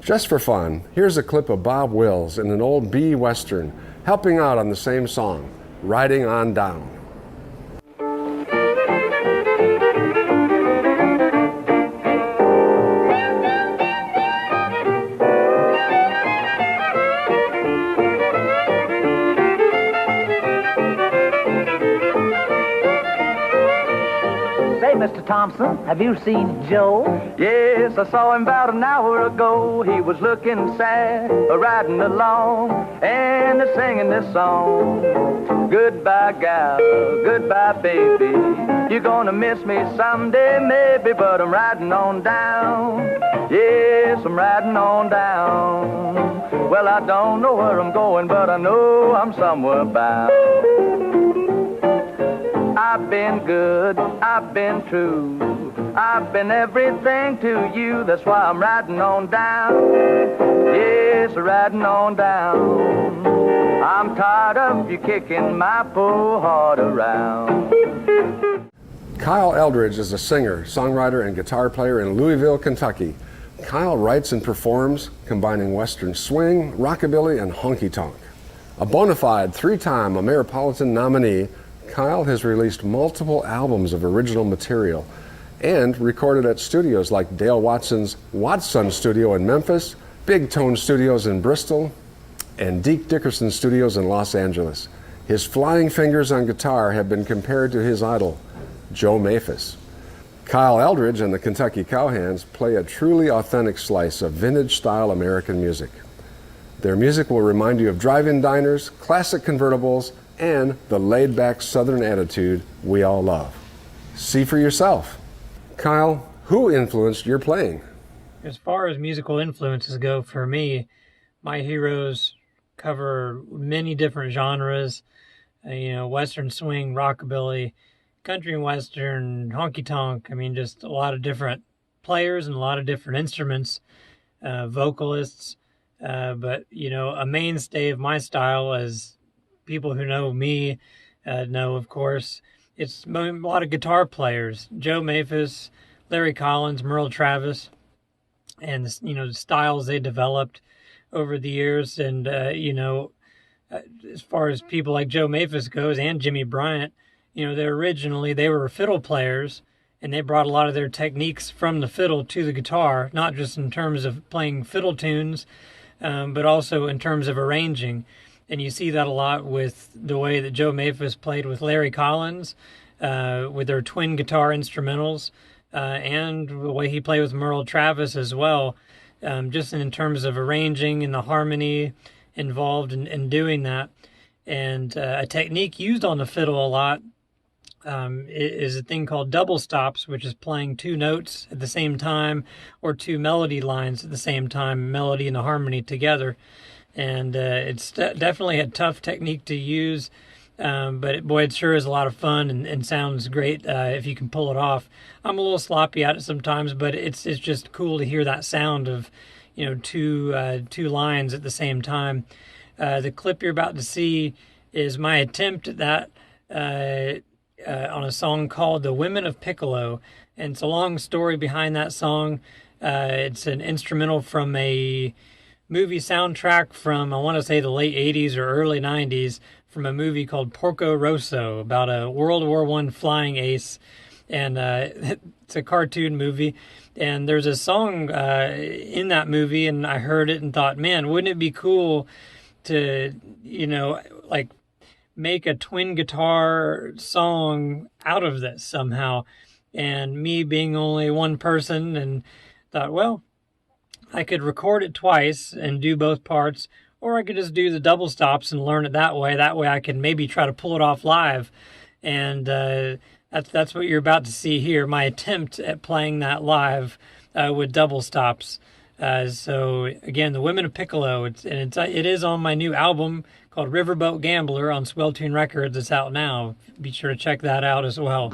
Just for fun, here's a clip of Bob Wills in an old B Western, helping out on the same song, Riding On Down. Mr. Thompson, have you seen Joe? Yes, I saw him about an hour ago. He was looking sad, riding along, and singing this song. Goodbye, gal, goodbye, baby. You're gonna miss me someday, maybe, but I'm riding on down. Yes, I'm riding on down. Well, I don't know where I'm going, but I know I'm somewhere bound. I've been good, I've been true, I've been everything to you. That's why I'm riding on down. Yes, riding on down. I'm tired of you kicking my poor heart around. Kyle Eldridge is a singer, songwriter, and guitar player in Louisville, Kentucky. Kyle writes and performs, combining Western swing, rockabilly, and honky tonk. A bona fide 3-time Ameripolitan nominee, Kyle has released multiple albums of original material and recorded at studios like Dale Watson's Watson Studio in Memphis, Big Tone Studios in Bristol, and Deke Dickerson Studios in Los Angeles. His flying fingers on guitar have been compared to his idol, Joe Maphis. Kyle Eldridge and the Kentucky Cowhands play a truly authentic slice of vintage-style American music. Their music will remind you of drive-in diners, classic convertibles, and the laid-back Southern attitude we all love. See for yourself. Kyle, who influenced your playing? As far as musical influences go, for me, my heroes cover many different genres. Western swing, rockabilly, country and western, honky tonk. I mean, just a lot of different players and a lot of different instruments, vocalists. But, a mainstay of my style, as people who know me know, of course, it's a lot of guitar players. Joe Maphis, Larry Collins, Merle Travis, and, the styles they developed over the years. And, as far as people like Joe Maphis goes and Jimmy Bryant, they were fiddle players, and they brought a lot of their techniques from the fiddle to the guitar, not just in terms of playing fiddle tunes, but also in terms of arranging. And you see that a lot with the way that Joe Maphis played with Larry Collins, with their twin guitar instrumentals, and the way he played with Merle Travis as well, just in terms of arranging and the harmony involved in doing that. And a technique used on the fiddle a lot is a thing called double stops, which is playing 2 notes at the same time or 2 melody lines at the same time, melody and the harmony together. And it's definitely a tough technique to use, but boy, it sure is a lot of fun and sounds great if you can pull it off. I'm a little sloppy at it sometimes, but it's just cool to hear that sound of 2 lines at the same time. The clip you're about to see is my attempt at that on a song called The Women of Piccolo. And it's a long story behind that song. It's an instrumental from a movie soundtrack from, I want to say, the late 80s or early 90s, from a movie called Porco Rosso about a World War I flying ace. And it's a cartoon movie. And there's a song in that movie, and I heard it and thought, man, wouldn't it be cool to, make a twin guitar song out of this somehow. And me being only one person, and thought, well, I could record it twice and do both parts, or I could just do the double stops and learn it that way. That way I can maybe try to pull it off live. And that's what you're about to see here, my attempt at playing that live with double stops. So again, The Women of Piccolo, it is on my new album called Riverboat Gambler on Swell Tune Records. It's out now. Be sure to check that out as well.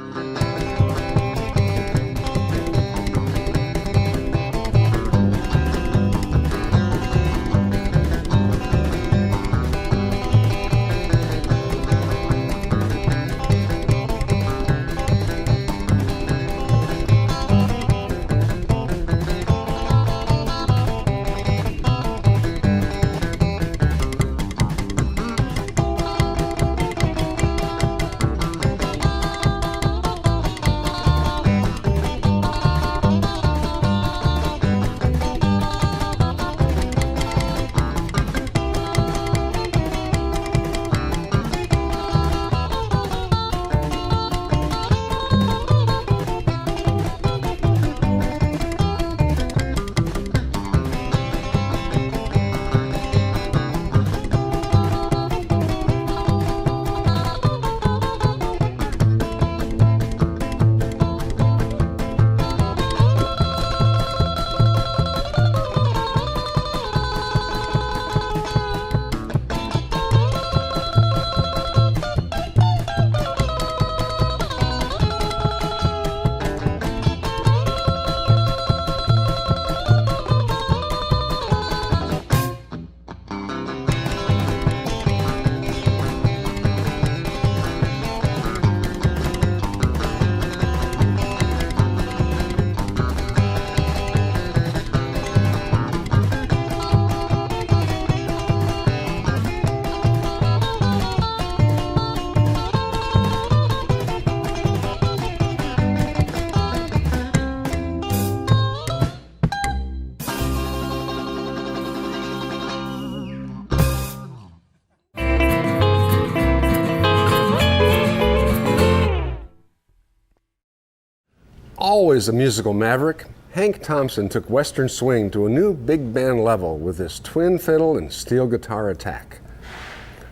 Always a musical maverick, Hank Thompson took Western swing to a new big band level with his twin fiddle and steel guitar attack.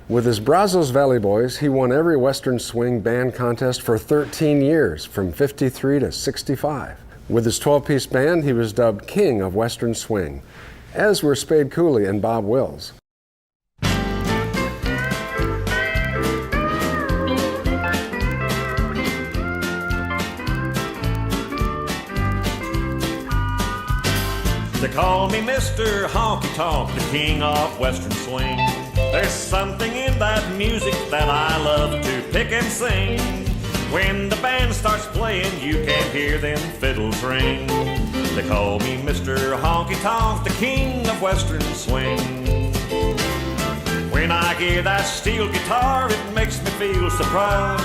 With his Brazos Valley Boys, he won every Western swing band contest for 13 years, from 53 to 65. With his 12-piece band, he was dubbed King of Western Swing, as were Spade Cooley and Bob Wills. They call me Mr. Honky Tonk, the king of Western swing. There's something in that music that I love to pick and sing. When the band starts playing, you can hear them fiddles ring. They call me Mr. Honky Tonk, the king of Western swing. When I hear that steel guitar, it makes me feel so proud.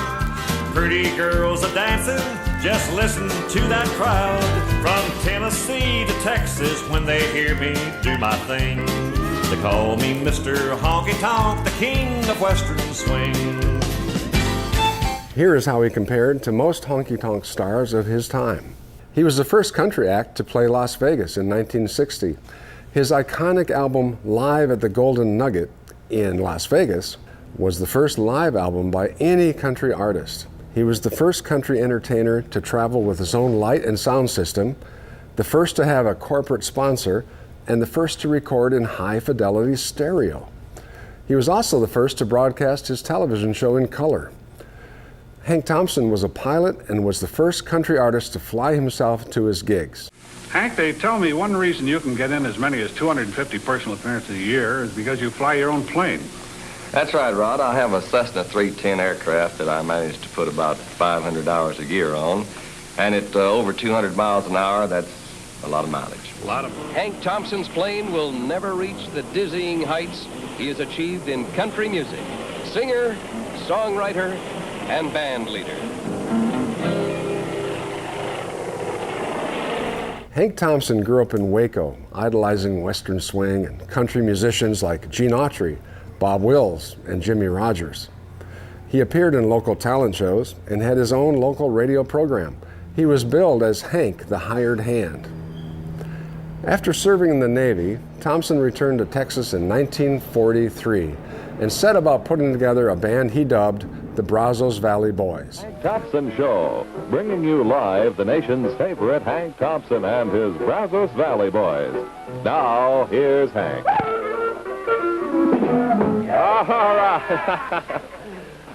Pretty girls are dancing, just listen to that crowd. From Tennessee to Texas, when they hear me do my thing, they call me Mr. Honky Tonk, the king of Western swing. Here is how he compared to most honky tonk stars of his time. He was the first country act to play Las Vegas in 1960. His iconic album Live at the Golden Nugget in Las Vegas was the first live album by any country artist. He was the first country entertainer to travel with his own light and sound system, the first to have a corporate sponsor, and the first to record in high-fidelity stereo. He was also the first to broadcast his television show in color. Hank Thompson was a pilot and was the first country artist to fly himself to his gigs. Hank, they tell me one reason you can get in as many as 250 personal appearances a year is because you fly your own plane. That's right, Rod. I have a Cessna 310 aircraft that I managed to put about 500 hours a year on. And at over 200 miles an hour, that's a lot of mileage. A lot of... Hank Thompson's plane will never reach the dizzying heights he has achieved in country music. Singer, songwriter, and band leader. Hank Thompson grew up in Waco, idolizing Western swing and country musicians like Gene Autry, Bob Wills, and Jimmy Rogers. He appeared in local talent shows and had his own local radio program. He was billed as Hank, the hired hand. After serving in the Navy, Thompson returned to Texas in 1943 and set about putting together a band he dubbed the Brazos Valley Boys. Hank Thompson Show, bringing you live the nation's favorite Hank Thompson and his Brazos Valley Boys. Now, here's Hank. All right.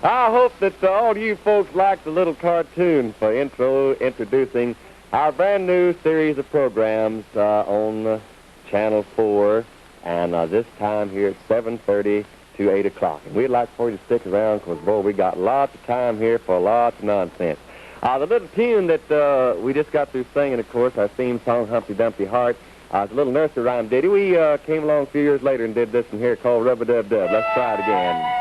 I hope that all you folks like the little cartoon for introducing our brand new series of programs on Channel 4, and this time here at 7:30 to 8 o'clock. And we'd like for you to stick around because, boy, we got lots of time here for lots of nonsense. The little tune that we just got through singing, of course, our theme song, Humpty Dumpty Heart, it's a little nursery rhyme ditty. We came along a few years later and did this one here called Rub-a-dub-dub. Let's try it again.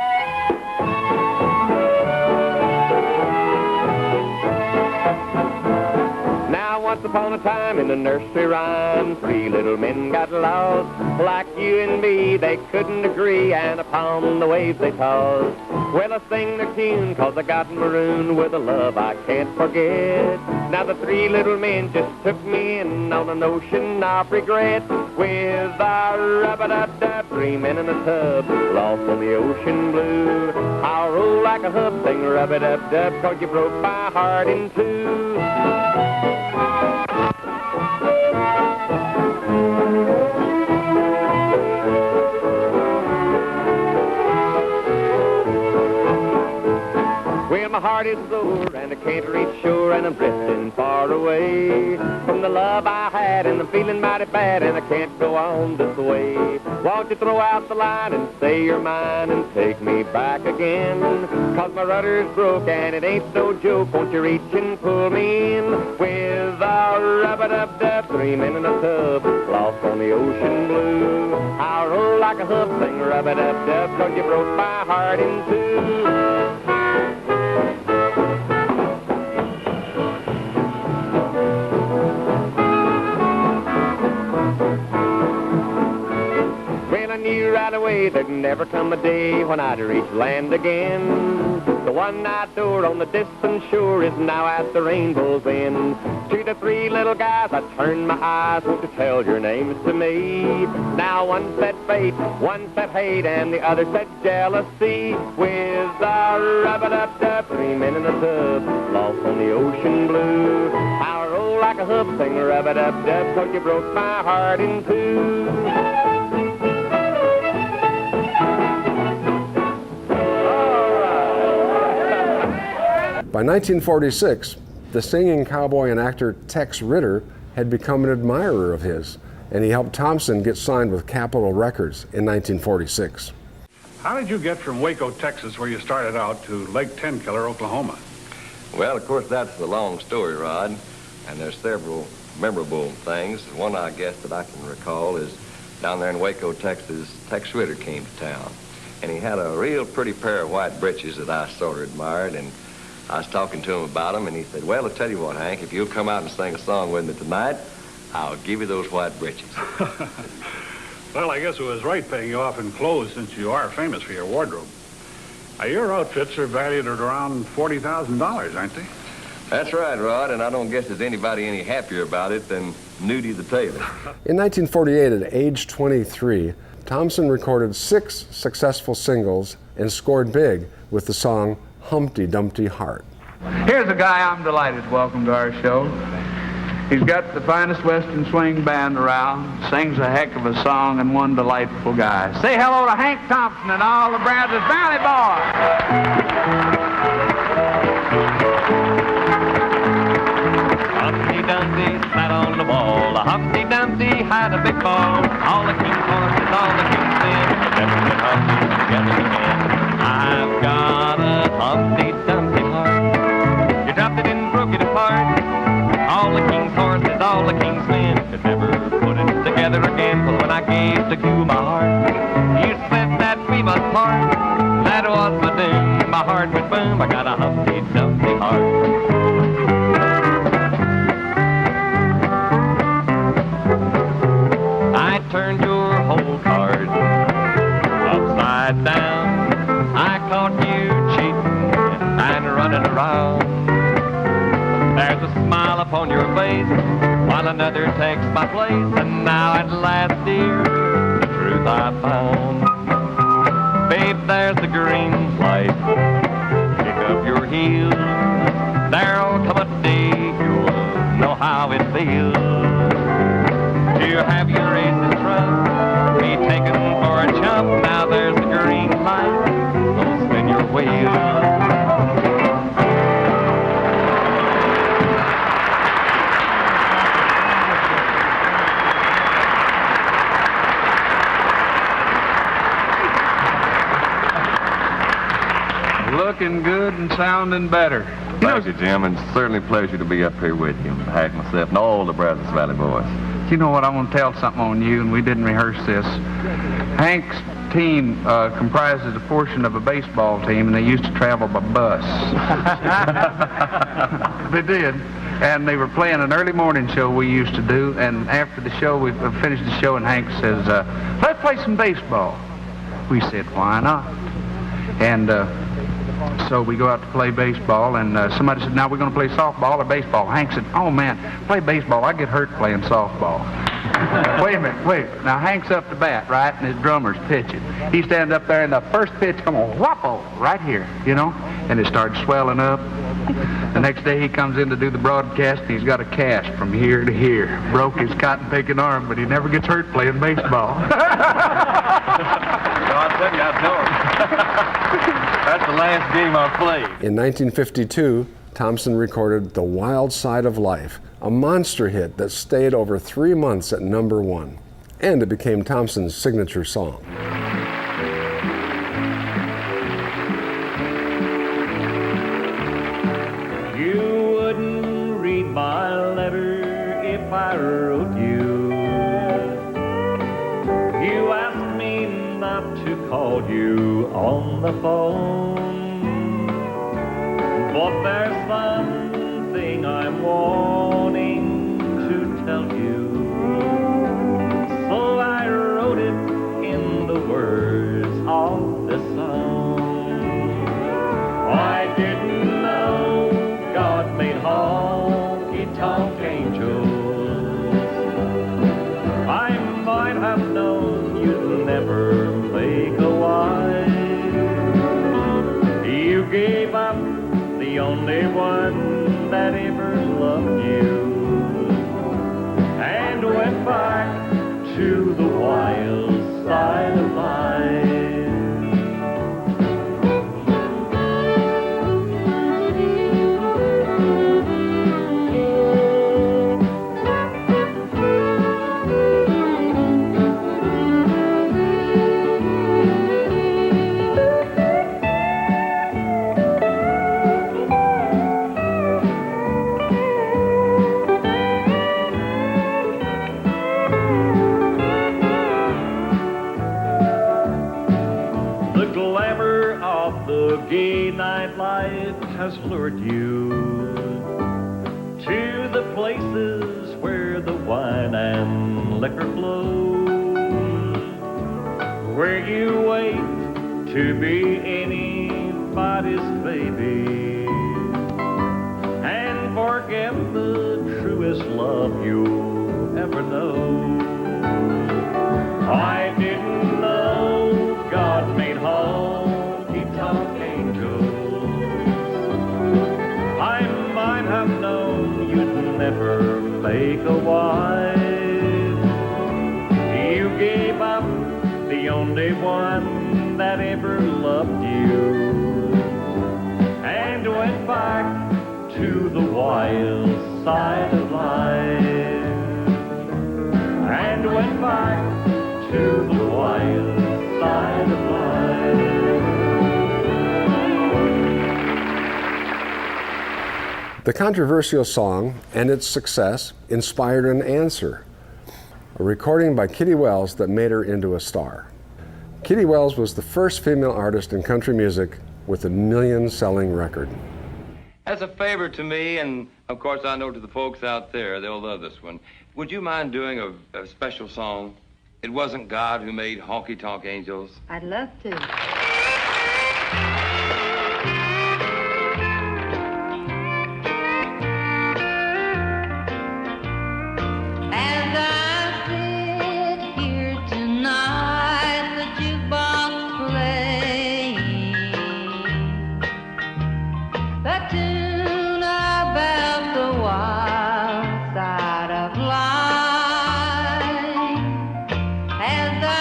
Once upon a time in the nursery rhyme, three little men got lost. Like you and me, they couldn't agree, and upon the waves they tossed. Well, I sing the tune, 'cause I got marooned with a love I can't forget. Now the three little men just took me in on an ocean of regret. With a rub-a-dub-dub, 3 men in a tub, lost on the ocean blue. I'll roll like a hub, sing rub-a-dub-dub, 'cause you broke my heart in two. Well, my heart is sore and I can't reach shore, and I'm drifting far away from the love I had, and I'm feeling mighty bad, and I can't go on this way. Won't you throw out the line and say you're mine and take me back again? 'Cause my rudder's broke and it ain't no joke. Won't you reach and pull me in? With a rub-a-dub-dub, 3 men in a tub, lost on the ocean blue. I'll roll like a hub, sing rub-a-dub-dub, 'cause you broke my heart in two. Well, I knew right away there'd never come a day when I'd reach land again. The one-eyed door on the distant shore is now at the rainbow's end. To the three little guys I turned my eyes, won't you tell your names to me? Now one said fate, one said hate, and the other said jealousy. With a rub-a-dub-dub, 3 men in a tub, lost on the ocean blue. I roll like a hub, sing rub-a-dub-dub, 'cause you broke my heart in two. By 1946, the singing cowboy and actor Tex Ritter had become an admirer of his, and he helped Thompson get signed with Capitol Records in 1946. How did you get from Waco, Texas, where you started out, to Lake Tenkiller, Oklahoma? Well, of course, that's a long story, Rod, and there's several memorable things. One, I guess, that I can recall is down there in Waco, Texas, Tex Ritter came to town, and he had a real pretty pair of white breeches that I sort of admired, and I was talking to him about them, and he said, well, I'll tell you what, Hank, if you'll come out and sing a song with me tonight, I'll give you those white breeches. Well, I guess it was right paying you off in clothes since you are famous for your wardrobe. Now, your outfits are valued at around $40,000, aren't they? That's right, Rod, and I don't guess there's anybody any happier about it than Nudie the tailor. In 1948, at age 23, Thompson recorded 6 successful singles and scored big with the song Humpty Dumpty Heart. Here's a guy I'm delighted to welcome to our show. He's got the finest Western swing band around, sings a heck of a song, and one delightful guy. Say hello to Hank Thompson and all the Brazos Valley boys. Humpty Dumpty sat on the wall. Humpty Dumpty had a big ball. All the king's horses, all the king's men, together with Humpty, together again. I've got a Humpty Dumpty heart. You dropped it and broke it apart. All the king's horses, all the king's men could never put it together again. But when I gave to you my heart, you said that we must part. That was my doom. My heart went boom. I got a Humpty Dumpty heart. I turned your whole card upside down. I caught you cheating and running around. There's a smile upon your face while another takes my place. And now at last, dear, the truth I found. Babe, there's the green light. Pick up your heels. There'll come a day you'll know how it feels to have your aces trump, be taken for a jump. Now there's the green light. Don't spin your wheels. Looking good and sounding better. Thank you, Jim, and it's certainly a pleasure to be up here with you on behalf of myself and all the Brazos Valley boys. You know what, I want to tell something on you, and we didn't rehearse this. Hank's team comprises a portion of a baseball team, and they used to travel by bus. They did. And they were playing an early morning show we used to do, and after the show, we finished the show, and Hank says, let's play some baseball. We said, why not? And so we go out to play baseball, and somebody said, now we're going to play softball or baseball. Hank said, oh man, play baseball. I get hurt playing softball. Wait a minute, wait. Now Hank's up to bat, right, and his drummer's pitching. He stands up there, and the first pitch come on, whoppo, right here, you know, and it started swelling up. The next day he comes in to do the broadcast, and he's got a cast from here to here. Broke his cotton-picking arm, but he never gets hurt playing baseball. I'll tell you, I know. That's the last game I played. In 1952, Thompson recorded The Wild Side of Life, a monster hit that stayed over 3 months at #1, and it became Thompson's signature song. You wouldn't read my letter if I wrote you. You asked me not to call you on the phone, but there's something I'm wanting to tell you, so I wrote it in the words of the song. I to the wild side of life. Gay nightlife has lured you to the places where the wine and liquor flow, where you wait to be anybody's baby and forget the truest love you'll ever know. I didn't know God made honky-tonk angels. I might have known you'd never make a wife. You gave up the only one that ever loved you and went back to the wild side of life. And went back to the wild side of life. The controversial song and its success inspired an answer, a recording by Kitty Wells that made her into a star. Kitty Wells was the first female artist in country music with a million-selling record. As a favor to me, and of course I know to the folks out there, they'll love this one. Would you mind doing a special song? It wasn't God who made honky-tonk angels. I'd love to. As I sit here tonight, the jukebox playing the tune about the wild side of life. As I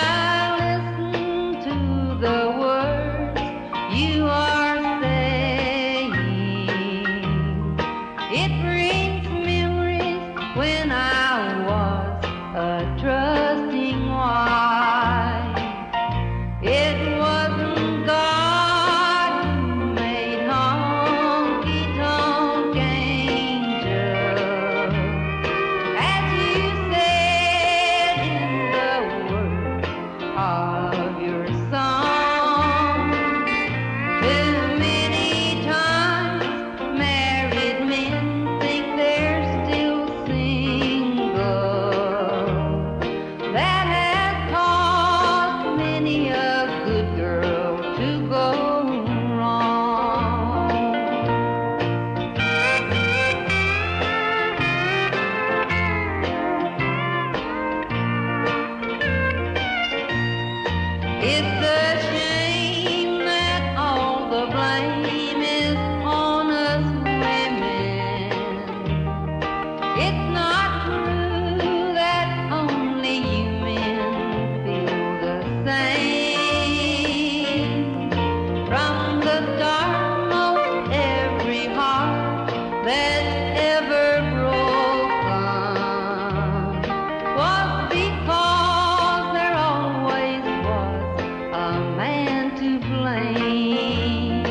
listen to the words you are saying, it brings memories when I was a trusting wife. It wasn't God who made honky-tonk angels, as you said in the words of your song. Too many times married men think they're still single. That has caused many a good girl to go wrong. It's a shame that all the blame is on us women. It's not true that only you men feel the same. From the start, most every heart that's ever broken was because there always was a man to blame.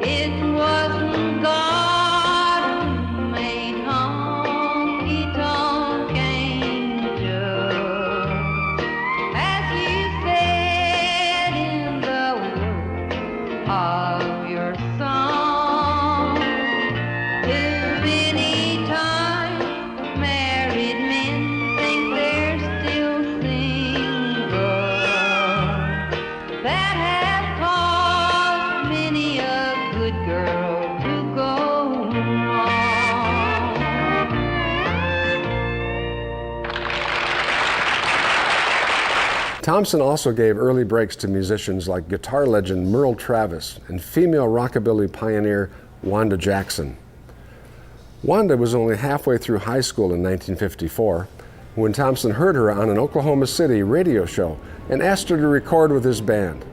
It wasn't God who made honky-tonk angels, as you said in the words of your song. Too many times married men think they're still single. That has caused many a good girl to go wrong. Thompson also gave early breaks to musicians like guitar legend Merle Travis and female rockabilly pioneer Wanda Jackson. Wanda was only halfway through high school in 1954 when Thompson heard her on an Oklahoma City radio show and asked her to record with his band.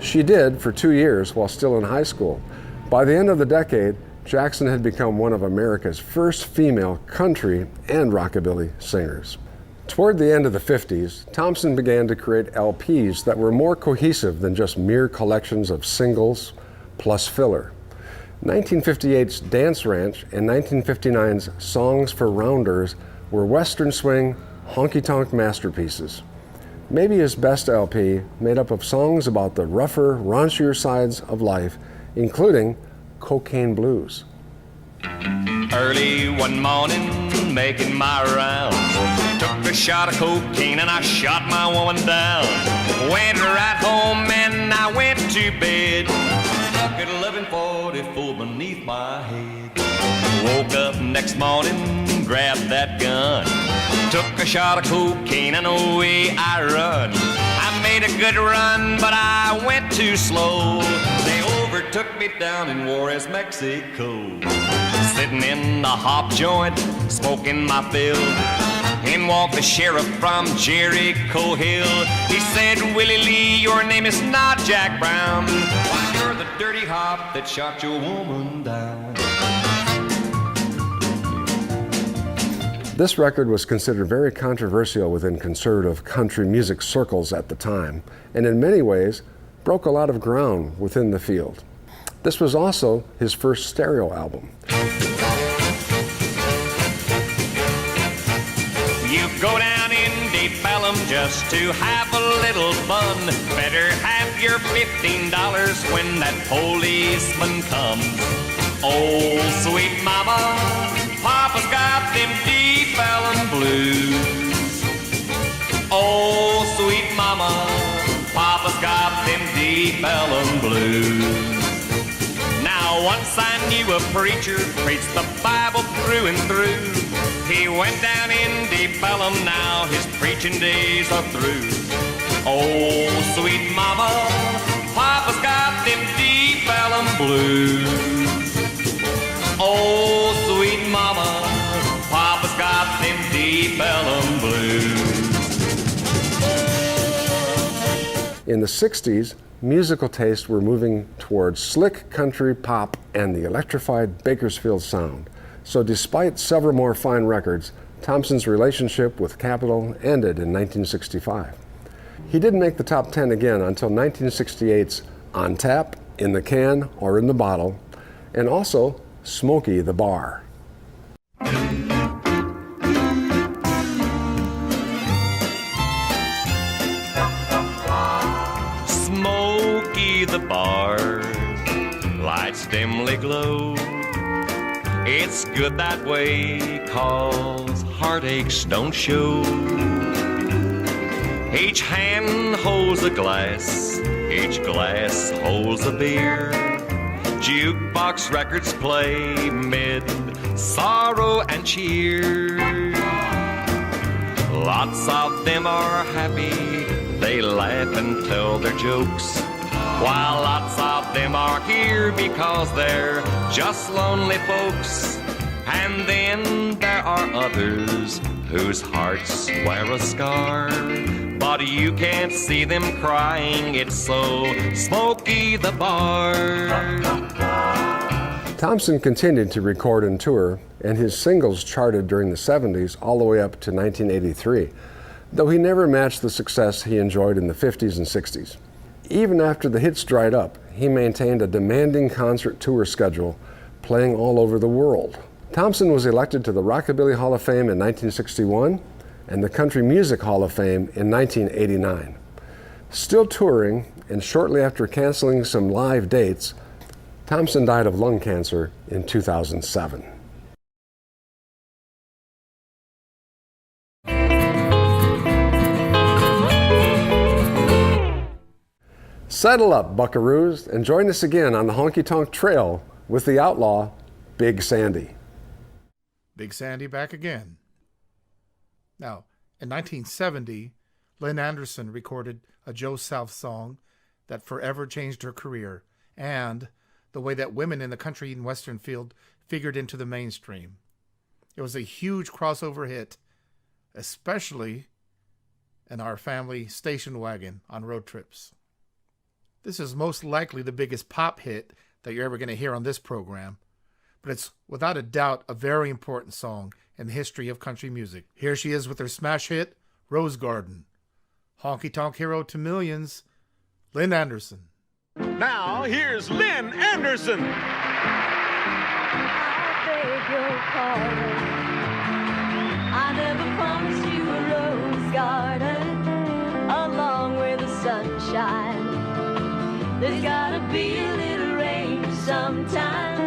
She did for 2 years while still in high school. By the end of the decade, Jackson had become one of America's first female country and rockabilly singers. Toward the end of the 50s, Thompson began to create LPs that were more cohesive than just mere collections of singles plus filler. 1958's Dance Ranch and 1959's Songs for Rounders were Western swing, honky-tonk masterpieces. Maybe his best LP, made up of songs about the rougher, raunchier sides of life, including Cocaine Blues. Early one morning, making my rounds, took a shot of cocaine and I shot my woman down. Went right home and I went to bed. Stuck at 11:44 beneath my head. Woke up next morning, grabbed that gun, took a shot of cocaine and away I run. I made a good run, but I went too slow. They overtook me down in Juarez, Mexico. Sitting in the hop joint, smoking my fill, in walked the sheriff from Jericho Hill. He said, Willie Lee, your name is not Jack Brown. Why, you're the dirty hop that shot your woman down. This record was considered very controversial within conservative country music circles at the time, and in many ways broke a lot of ground within the field. This was also his first stereo album. You go down in Palom just to have a little fun. Better have your $15 when that policeman comes. Oh, sweet mama, Papa's got them deep Palom blues. Oh, sweet mama, Papa's got them deep Palom blues. Now once I knew a preacher preached the Bible through and through. He went down in deep Palom, now his preaching days are through. Oh, sweet mama, Papa's got them deep Palom blues. Oh, sweet mama, Papa's got them deep Palom blues. In the 60s, musical tastes were moving towards slick country pop and the electrified Bakersfield sound. So despite several more fine records, Thompson's relationship with Capitol ended in 1965. He didn't make the top 10 again until 1968's On Tap, In the Can, or In the Bottle, and also Smokey the Bar. Smokey the Bar, lights dimly glow. It's good that way, 'cause heartaches don't show. Each hand holds a glass, each glass holds a beer. Jukebox records play mid sorrow and cheer. Lots of them are happy, they laugh and tell their jokes, while lots of them are here because they're just lonely folks. And then there are others whose hearts wear a scar, but you can't see them crying, it's so Smokey the Bar. Thompson continued to record and tour, and his singles charted during the 70s all the way up to 1983, though he never matched the success he enjoyed in the 50s and 60s. Even after the hits dried up, he maintained a demanding concert tour schedule, playing all over the world. Thompson was elected to the Rockabilly Hall of Fame in 1961 and the Country Music Hall of Fame in 1989. Still touring, and shortly after canceling some live dates, Thompson died of lung cancer in 2007. Settle up, buckaroos, and join us again on the Honky Tonk Trail with the outlaw, Big Sandy. Big Sandy back again. Now, in 1970, Lynn Anderson recorded a Joe South song that forever changed her career and the way that women in the country and western field figured into the mainstream. It was a huge crossover hit, especially in our family station wagon on road trips. This is most likely the biggest pop hit that you're ever going to hear on this program, but it's without a doubt a very important song in the history of country music. Here she is with her smash hit, Rose Garden. Honky Tonk Hero to millions, Lynn Anderson. Now, here's Lynn Anderson. I beg your pardon. I never promised you a rose garden along with the sunshine. There's gotta be a little rain sometime.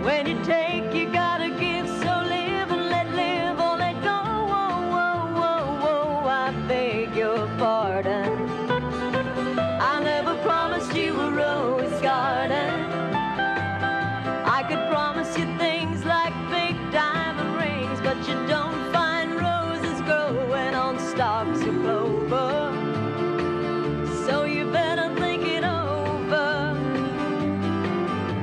When you take, you gotta give, so live and let live or let go. Whoa, whoa, whoa, whoa, I beg your pardon. I never promised you a rose garden. I could promise you things like big diamond rings, but you don't find roses growing on stalks of clover. So you better think it over.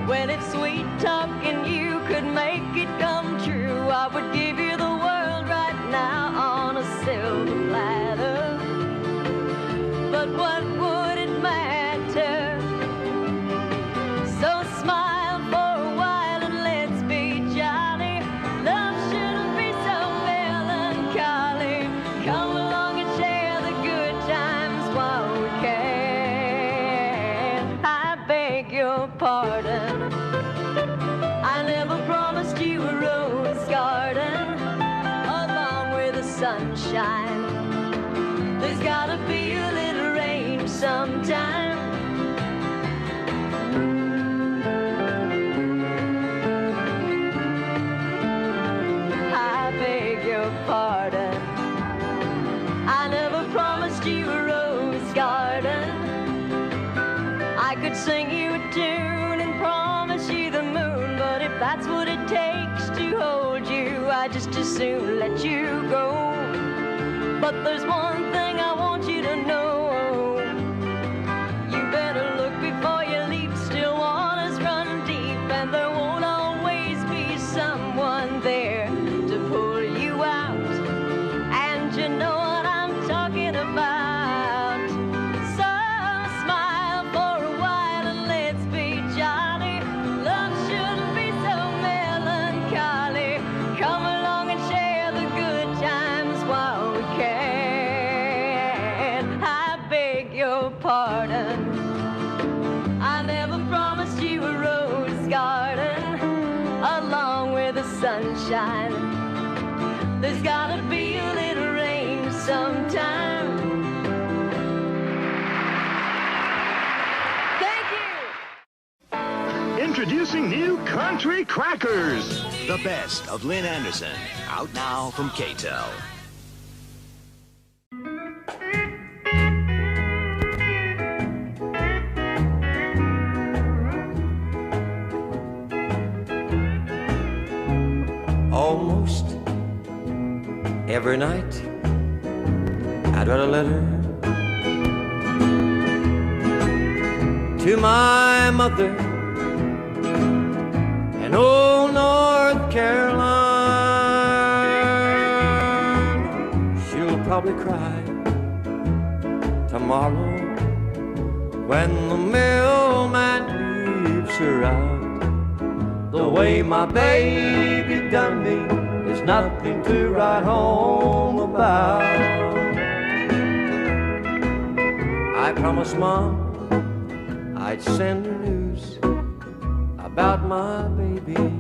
When it's sweet talking, you could make it come true. I would give you the world right now on a silver platter. But what would it matter? So smile for a while and let's be jolly. Love shouldn't be so melancholy. Come along and share the good times while we can. I beg your pardon. I never promised you a rose garden along with the sunshine. There's gotta be a little rain sometime. I beg your pardon. I never promised you a rose garden. I could sing you a tune and promise you the moon, but if that's what it takes to hold you, I just as soon let you go. But there's one thing I want you to know. You better look before you leap. Still waters run deep, and there won't always be someone there to pull you out. And you know what I'm talking about. So smile for a while and let's be jolly. Love shouldn't be so melancholy. Come along and share the good times while we can. I beg your pardon. I never promised you a rose garden along with the sunshine. There's gotta be a little rain sometime. Thank you. Introducing new Country Crackers. The best of Lynn Anderson. Out now from K-Tel. Almost every night I'd write a letter to my mother in old North Carolina. She'll probably cry tomorrow when the mailman leaves her out. The way my baby done me is nothing to write home about. I promised Mom I'd send her news about my baby.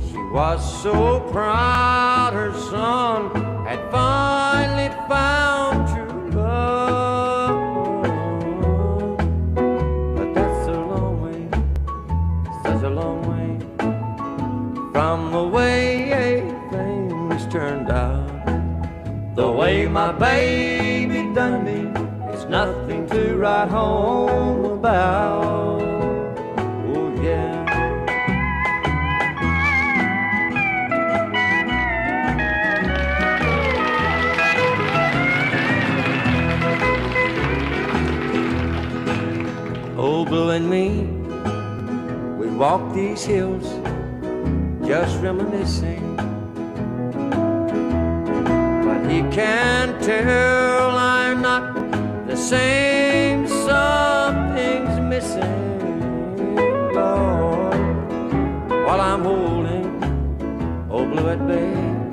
She was so proud her son had finally found true love. But that's a long way, such a long way from the way things turned out. The way my baby done me is nothing to write home about. Oh yeah. Old Blue and me, we walked these hills just reminiscing tell I'm not the same. Something's missing, Lord, while I'm holding old Blue-eyed Babe.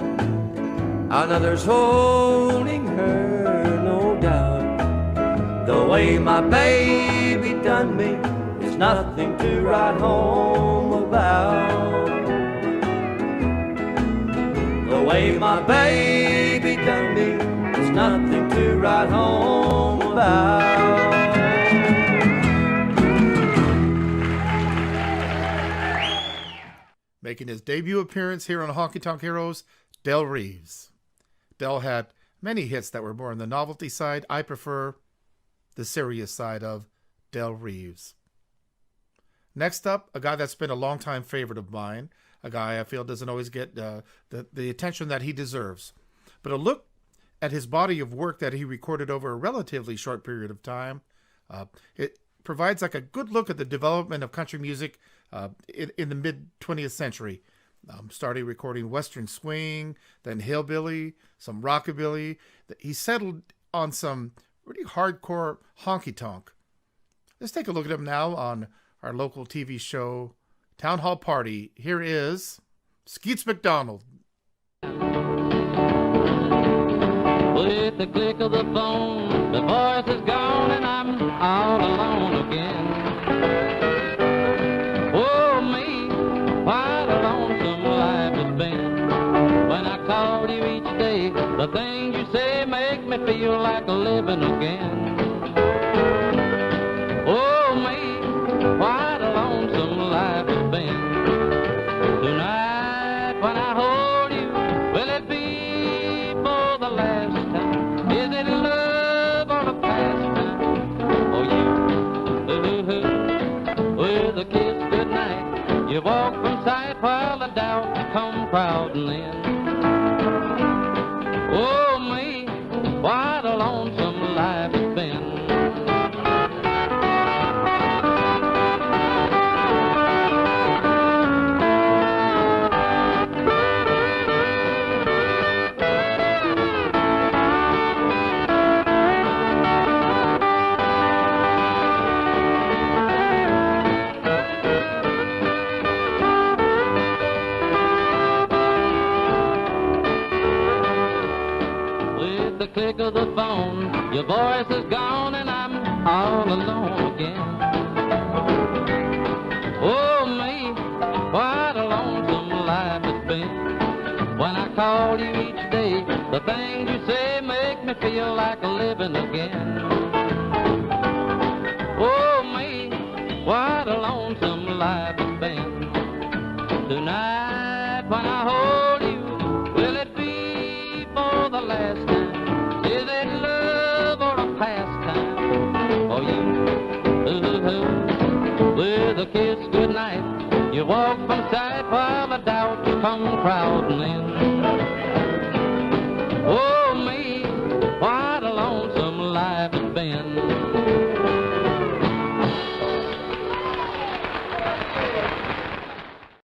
Another's holding her, no doubt. The way my baby done me is nothing to write home about. The way my baby done me is nothing to write home about. Making his debut appearance here on Honky Tonk Heroes, Dale Reeves. Dale had many hits that were more on the novelty side. I prefer the serious side of Dale Reeves. Next up, a guy that's been a longtime favorite of mine, a guy I feel doesn't always get the attention that he deserves. But a look at his body of work that he recorded over a relatively short period of time, it provides like a good look at the development of country music in the mid-20th century. Started recording Western swing, then hillbilly, some rockabilly. He settled on some really hardcore honky tonk. Let's take a look at him now on our local TV show, Town Hall Party. Here is Skeets McDonald. With the click of the phone, the voice is gone and I'm all alone again. Oh me, what a lonesome life it's been. When I call you each day, the things you say make me feel like living again. Oh me, what a lonesome life it's been. Tonight when I hold you, will it be for the last time? Is it love or a pastime? Oh, you, with a kiss goodnight, you walk from sight while the doubts come crowding in. Oh, me, what a lonesome life it's been. Click of the phone, your voice is gone and I'm all alone again. Oh me, what a lonesome life it's been. When I call you each day, the things you say make me feel like living again. Oh me, what a lonesome life it's been. Tonight when I hold you, will it be for the last time? Is it love or a pastime? Oh, you, with a kiss goodnight, you walk from sight while the doubts come crowding in. Oh, me, what a lonesome life it's been.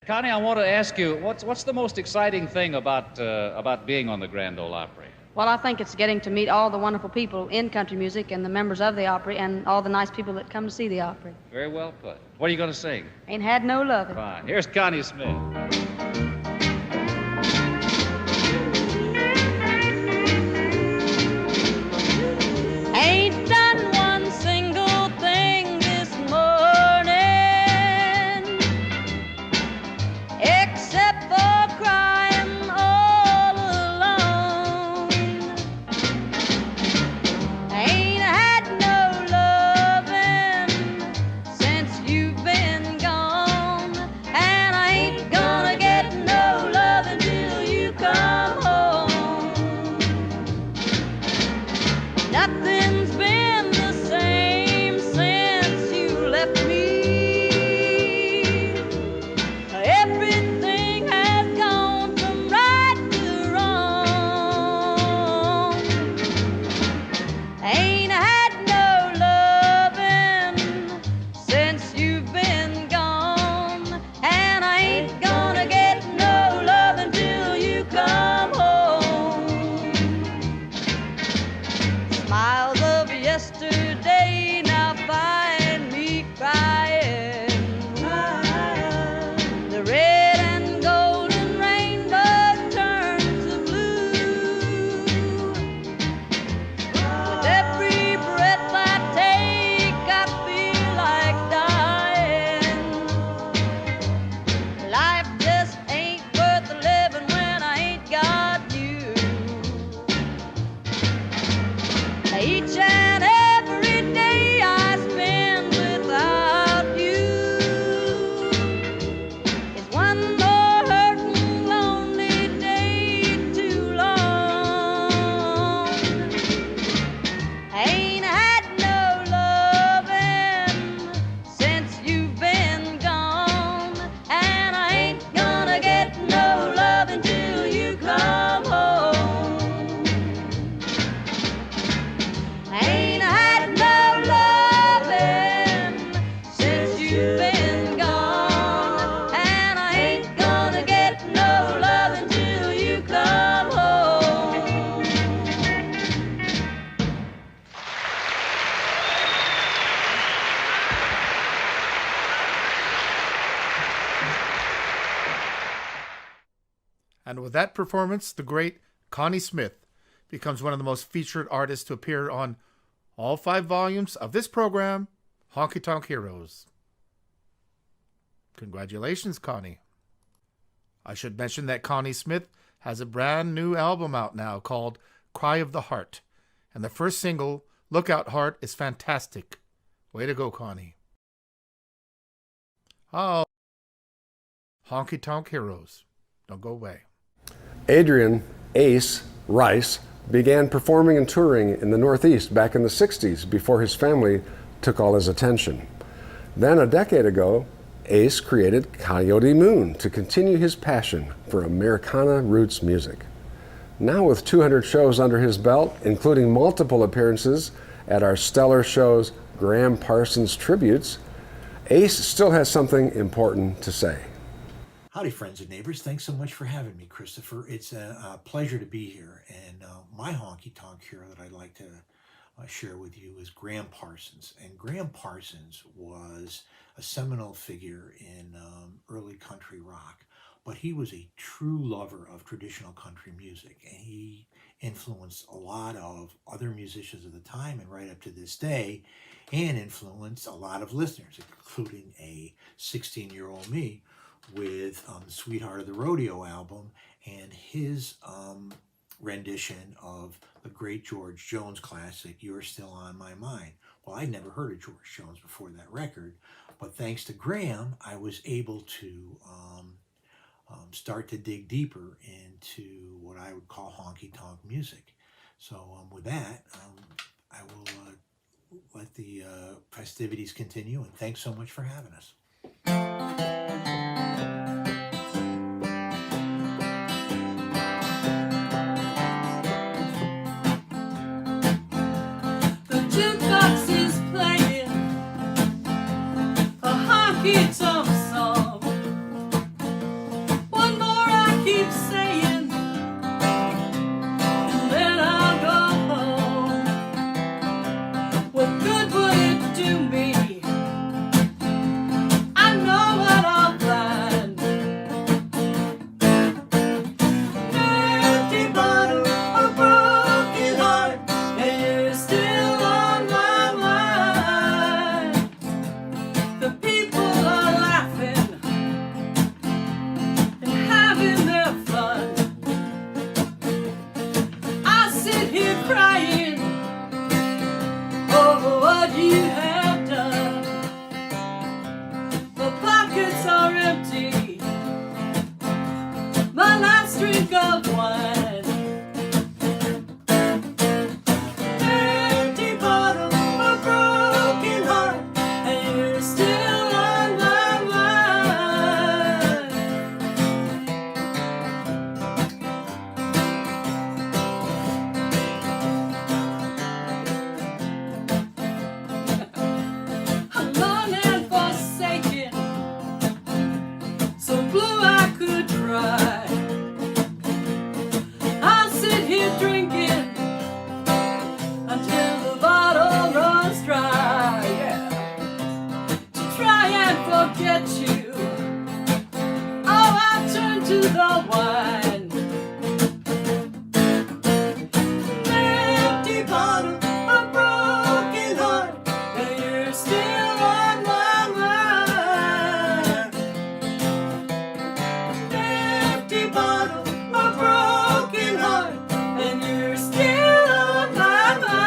Connie, I want to ask you, what's the most exciting thing about being on the Grand Ole Opry? Well, I think it's getting to meet all the wonderful people in country music and the members of the Opry and all the nice people that come to see the Opry. Very well put. What are you going to sing? Ain't had no loving. Fine. Here's Connie Smith. Ain't done one single thing this morning except for crying all alone. Ain't had no loving since you've been gone, and I ain't gonna get no with that performance, the great Connie Smith becomes one of the most featured artists to appear on all 5 volumes of this program, Honky Tonk Heroes. Congratulations, Connie. I should mention that Connie Smith has a brand new album out now called Cry of the Heart, and the first single, Lookout Heart, is fantastic. Way to go, Connie. Oh, Honky Tonk Heroes. Don't go away. Adrian Ace Rice began performing and touring in the Northeast back in the 60s before his family took all his attention. Then a decade ago, Ace created Coyote Moon to continue his passion for Americana roots music. Now with 200 shows under his belt, including multiple appearances at our stellar shows Graham Parsons Tributes, Ace still has something important to say. Howdy, friends and neighbors. Thanks so much for having me, Christopher. It's a pleasure to be here. And my honky tonk hero that I'd like to share with you is Graham Parsons. And Graham Parsons was a seminal figure in early country rock, but he was a true lover of traditional country music. And he influenced a lot of other musicians of the time and right up to this day, and influenced a lot of listeners, including a 16-year-old me, with Sweetheart of the Rodeo album and his rendition of the great George Jones classic, You're Still on My Mind. Well, I'd never heard of George Jones before that record, but thanks to Graham, I was able to start to dig deeper into what I would call honky tonk music. So with that, I will let the festivities continue, and thanks so much for having us. Jukebox is playing a honky tonk song. One more I keep saying, and then I'll go home. What good would it do me? I know what I'll find. Empty bottle, a broken heart, and you're still on my mind. The people are laughing and having their fun. I sit here crying over what you have done. The pockets are empty, my last drink of wine. Empty bottle, a broken heart, and you're still on my mind. Alone and forsaken, so blue I could cry. I'll sit here drinking until the bottle runs dry. Yeah. To try and forget you, oh, I turn to the wine. Empty bottle, a broken heart, and you're still on my mind. Empty bottle, a broken heart, and you're still on my mind.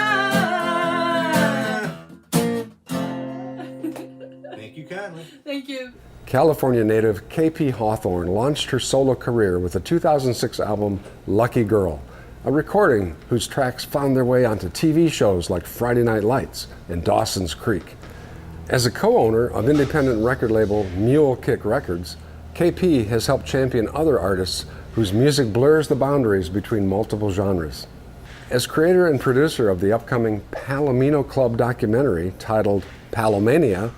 Thank you kindly. Thank you. California native KP Hawthorn launched her solo career with the 2006 album Lucky Girl, a recording whose tracks found their way onto TV shows like Friday Night Lights and Dawson's Creek. As a co-owner of independent record label Mule Kick Records, KP has helped champion other artists whose music blurs the boundaries between multiple genres. As creator and producer of the upcoming Palomino Club documentary titled PALOMANIA,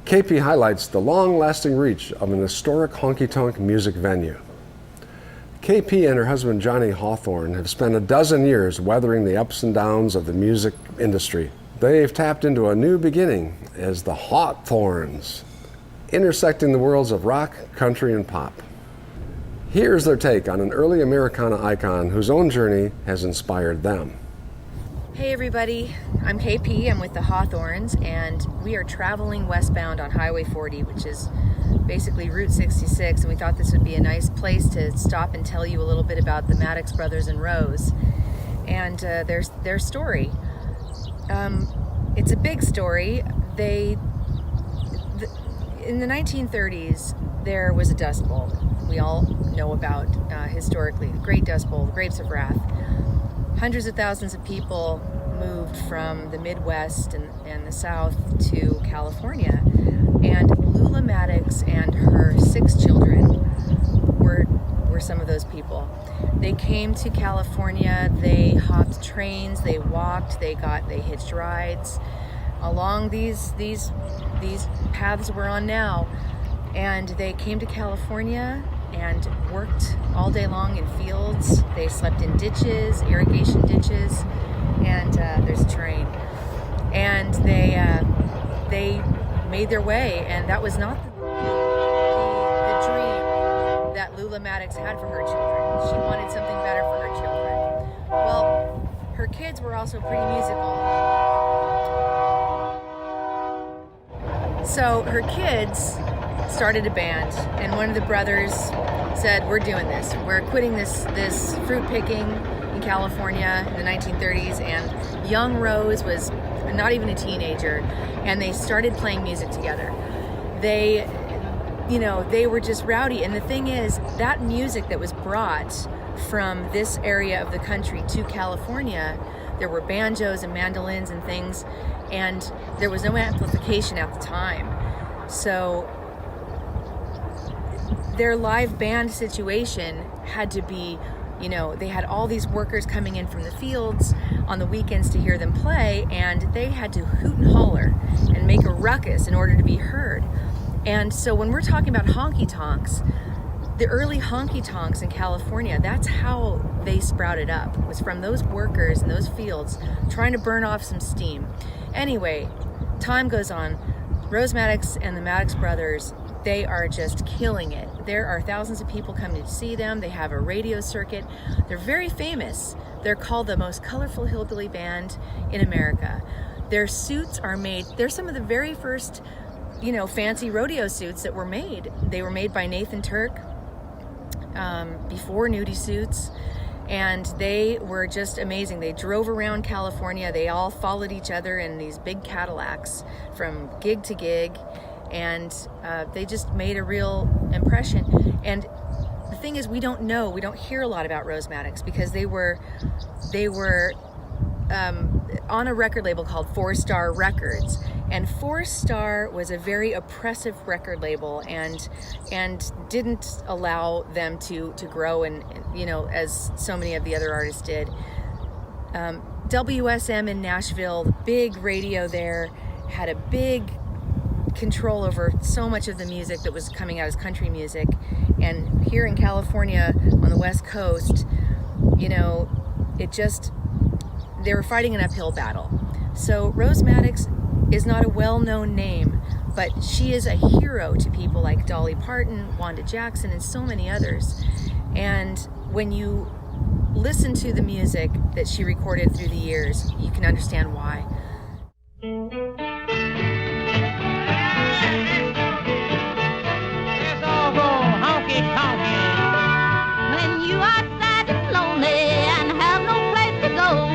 KP highlights the long-lasting reach of an historic honky-tonk music venue. KP and her husband Johnny Hawthorn have spent a dozen years weathering the ups and downs of the music industry. They've tapped into a new beginning as the Hawthorns, intersecting the worlds of rock, country, and pop. Here's their take on an early Americana icon whose own journey has inspired them. Hey everybody, I'm KP, I'm with the Hawthorns, and we are traveling westbound on Highway 40, which is basically Route 66, and we thought this would be a nice place to stop and tell you a little bit about the Maddox brothers and Rose and their story. It's a big story. In the 1930s, there was a Dust Bowl we all know about historically, the Great Dust Bowl, the Grapes of Wrath. Hundreds of thousands of people moved from the Midwest and the South to California, and Lula Maddox and her 6 children were some of those people. They came to California, they hopped trains, they walked, they hitched rides along these paths we're on now, and they came to California and worked all day long in fields. They slept in ditches, irrigation ditches, and there's a train. And they made their way, and that was not the dream that Lula Maddox had for her children. She wanted something better for her children. Well, her kids were also pretty musical. So her kids started a band, and one of the brothers said, we're doing this. We're quitting this fruit picking in California in the 1930s, and young Rose was not even a teenager, and they started playing music together. They were just rowdy, and the thing is, that music that was brought from this area of the country to California, there were banjos and mandolins and things, and there was no amplification at the time. So their live band situation had to be, they had all these workers coming in from the fields on the weekends to hear them play, and they had to hoot and holler and make a ruckus in order to be heard. And so when we're talking about honky tonks, the early honky tonks in California, that's how they sprouted up, was from those workers in those fields trying to burn off some steam. Anyway, time goes on. Rose Maddox and the Maddox brothers, they are just killing it. There are thousands of people coming to see them. They have a radio circuit. They're very famous. They're called the most colorful hillbilly band in America. Their suits are made, they're some of the very first, fancy rodeo suits that were made. They were made by Nathan Turk before nudie suits, and they were just amazing. They drove around California. They all followed each other in these big Cadillacs from gig to gig, and they just made a real impression. And the thing is, we don't hear a lot about Rose Maddox because they were on a record label called 4 Star Records, and 4 Star was a very oppressive record label and didn't allow them to grow and as so many of the other artists did. WSM in Nashville, big radio there, had a big control over so much of the music that was coming out as country music, and here in California on the West Coast, they were fighting an uphill battle. So Rose Maddox is not a well-known name, but she is a hero to people like Dolly Parton, Wanda Jackson, and so many others. And when you listen to the music that she recorded through the years, you can understand why. Let's all go honky tonkin'. When you are sad and lonely and have no place to go,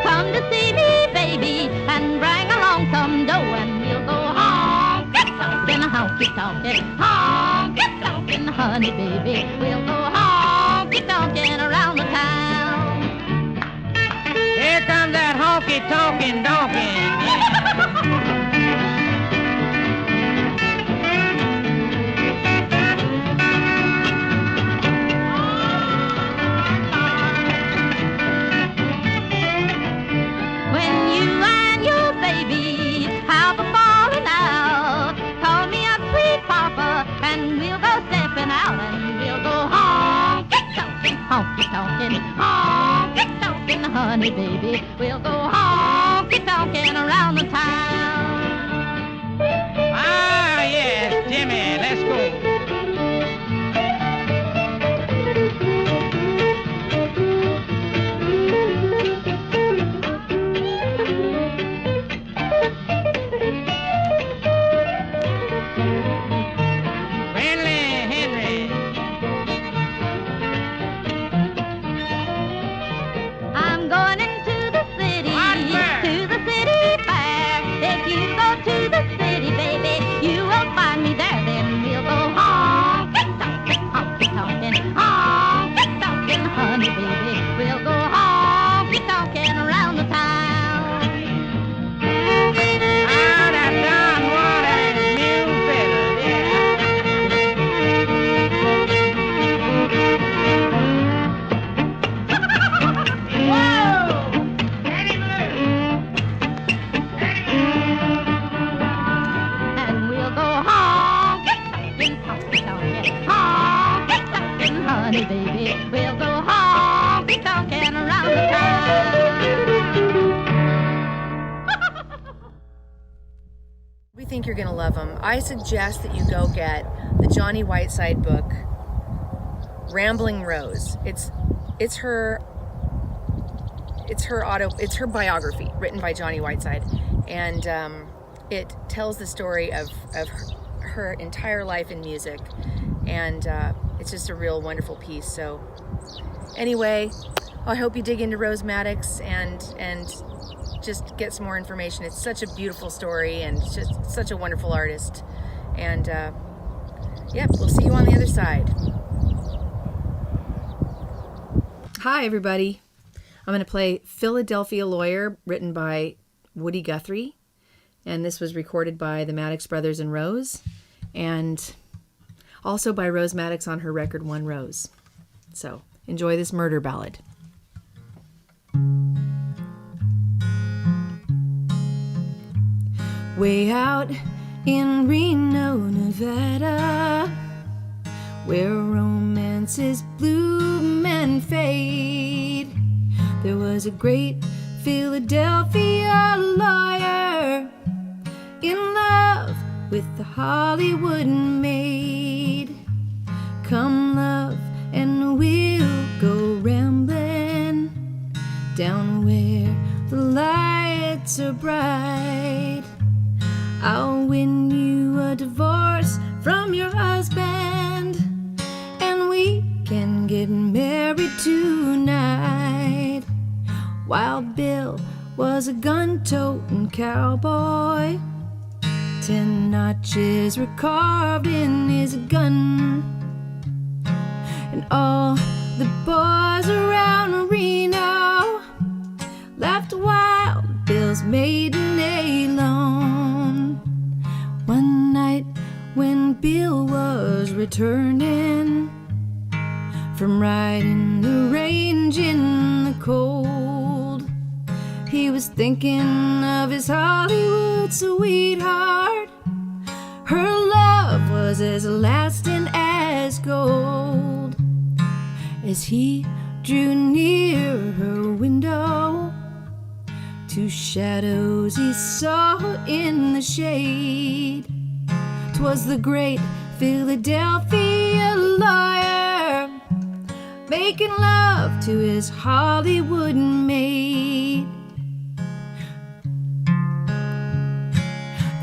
come to see me, baby, and bring along some dough, and we'll go honky tonkin', honey, baby. We'll go honky tonkin' around the town. Here comes that honky tonkin' donkey. Honky-tonkin', honey, baby. We'll go honky-tonkin' around the town. Ah, yes, Jimmy, let's go. think you're going to love them. I suggest that you go get the Johnny Whiteside book, Rambling Rose. It's her biography written by Johnny Whiteside, and it tells the story of her entire life in music, and it's just a real wonderful piece. So anyway, I hope you dig into Rose Maddox and just get some more information. It's such a beautiful story and just such a wonderful artist. And yeah, we'll see you on the other side. Hi, everybody. I'm going to play Philadelphia Lawyer, written by Woody Guthrie. And this was recorded by the Maddox Brothers and Rose, and also by Rose Maddox on her record One Rose. So enjoy this murder ballad. Way out in Reno, Nevada, where romances bloom and fade, there was a great Philadelphia lawyer in love with the Hollywood maid. Come, love, and we'll go rambling down where the lights are bright. I'll win you a divorce from your husband, and we can get married tonight. Wild Bill was a gun-toting cowboy. 10 notches were carved in his gun, and all the boys around Reno laughed Wild Bill's maiden alone. One night when Bill was returning from riding the range in the cold, he was thinking of his Hollywood sweetheart. Her love was as lasting as gold. As he drew near her window, two shadows he saw in the shade. 'Twas the great Philadelphia lawyer making love to his Hollywood maid.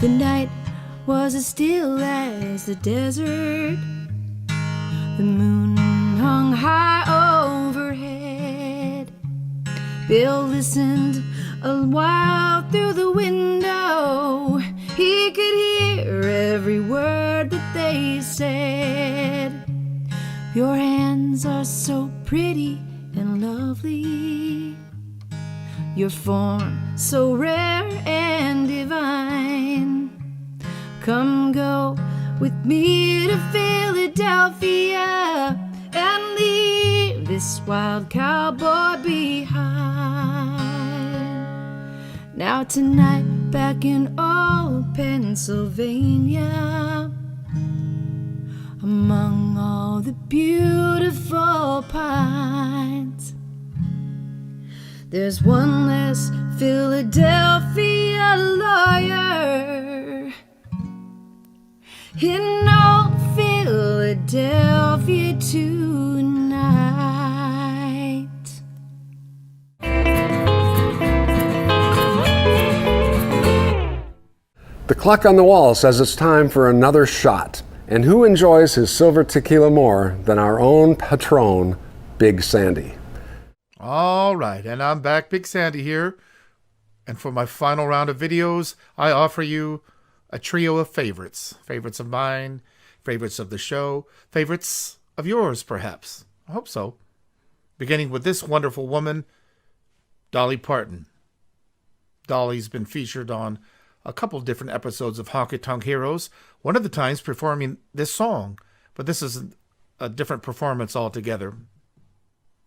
The night was as still as the desert. The moon hung high overhead. Bill listened a while through the window. He could hear every word that they said. Your hands are so pretty and lovely, your form so rare and divine. Come go with me to Philadelphia and leave this wild cowboy behind. Now tonight, back in old Pennsylvania, among all the beautiful pines, there's one less Philadelphia lawyer in old Philadelphia tonight. The clock on the wall says it's time for another shot. And who enjoys his silver tequila more than our own patron, Big Sandy? All right, and I'm back, Big Sandy here. And for my final round of videos, I offer you a trio of favorites. Favorites of mine, favorites of the show, favorites of yours, perhaps. I hope so. Beginning with this wonderful woman, Dolly Parton. Dolly's been featured on a couple different episodes of Honky Tonk Heroes, one of the times performing this song, but this is a different performance altogether.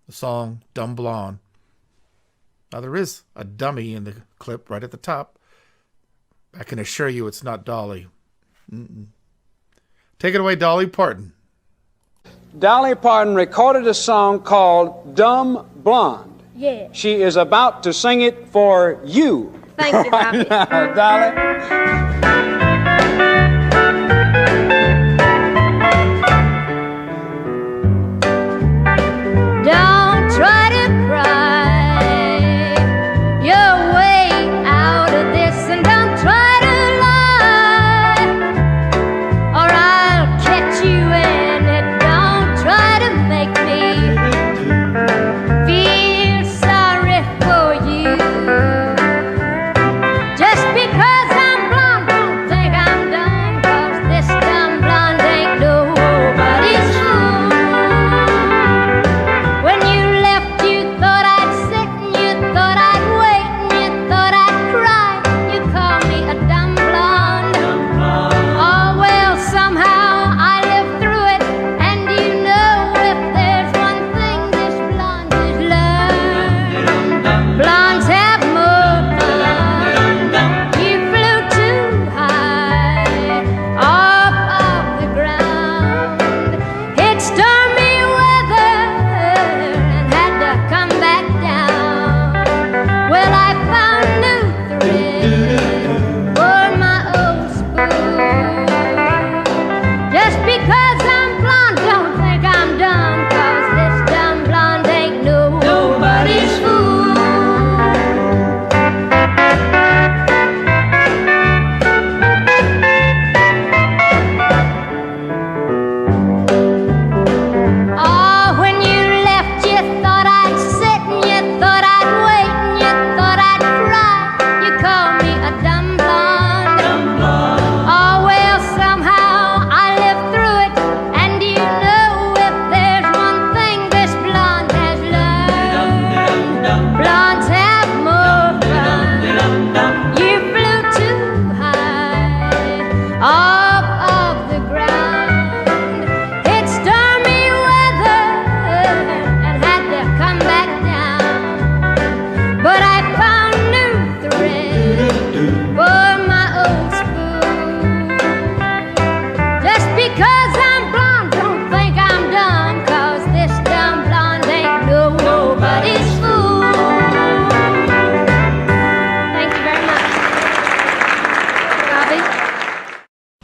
The song, Dumb Blonde. Now there is a dummy in the clip right at the top. I can assure you it's not Dolly. Take it away, Dolly Parton. Dolly Parton recorded a song called Dumb Blonde. Yeah. She is about to sing it for you. Thank you, Bobby. Now, Dolly.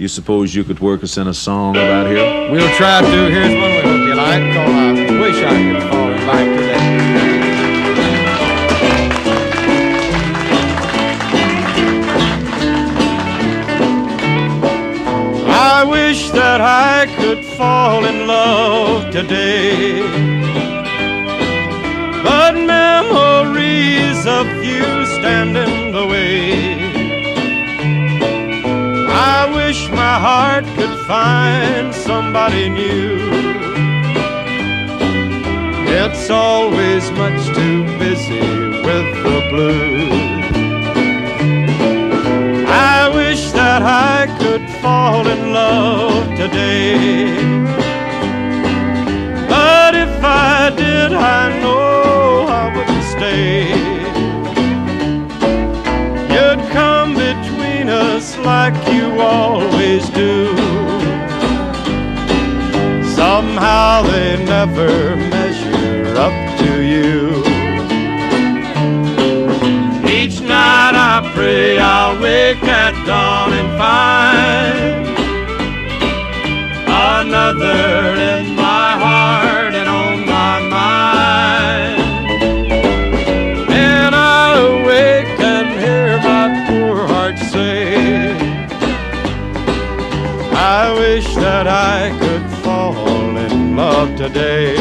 You suppose you could work us in a song about here? We'll try to. Here's one we hope you like, called I Wish I Could Fall in Love Today. I wish that I could fall in love today, but memories of you stand in the way. I wish my heart could find somebody new. It's always much too busy with the blues. I wish that I could fall in love today, but if I did, I know I wouldn't stay. You'd come between us like you always do. Somehow they never measure up to you. Each night I pray I'll wake at dawn and find another in my heart and on my mind. And I awake and hear my poor heart say, I wish that I could fall in love today.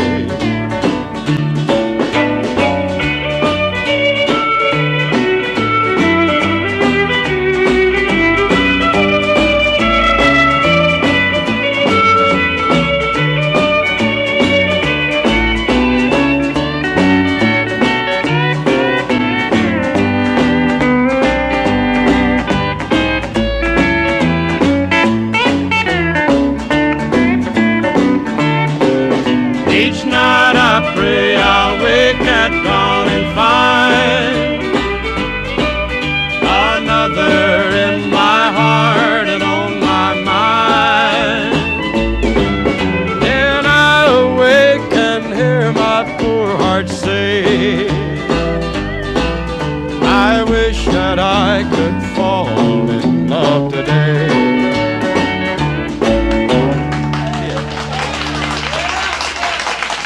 I could fall in love today.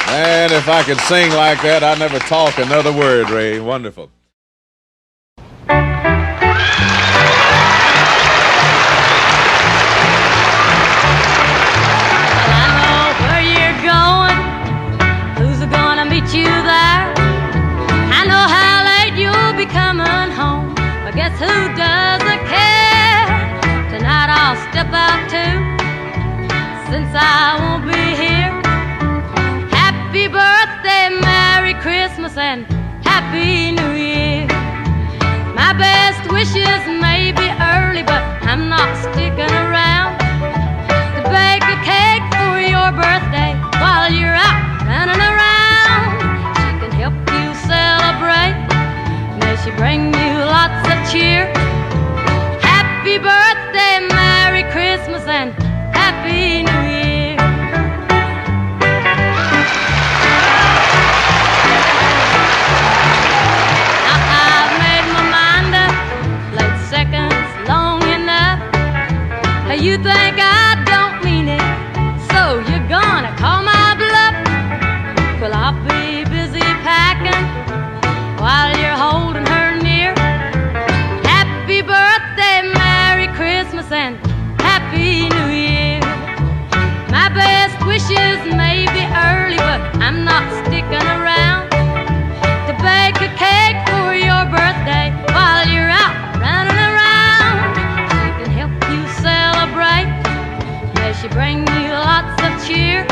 And if I could sing like that, I'd never talk another word, Ray. Wonderful. You there. I know how late you'll be coming home, but guess who doesn't care? Tonight I'll step out too, since I won't be here. Happy birthday, Merry Christmas, and Happy New Year. My best wishes may be early, but I'm not sticking around to bake a cake for your birthday while you're out running around. She bring you lots of cheer. Happy birthday, Merry Christmas, and Happy New Year. Now I've made my mind up, played seconds long enough. You think I don't mean it, so you're gonna call my bluff. Well, I'll be busy packing while you're holding her near. Happy birthday, Merry Christmas, and Happy New Year. My best wishes may be early, but I'm not sticking around to bake a cake for your birthday while you're out running around. She can help you celebrate, may she bring you lots of cheer.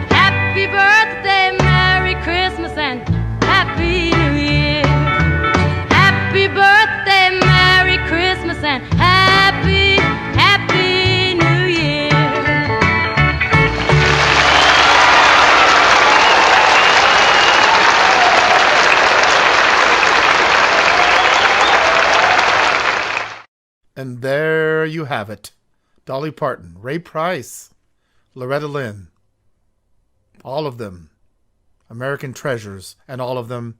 Happy birthday, Merry Christmas, and Happy New Year. Happy birthday, Merry Christmas, and Happy New Year. And there you have it. Dolly Parton, Ray Price, Loretta Lynn. All of them American treasures, and all of them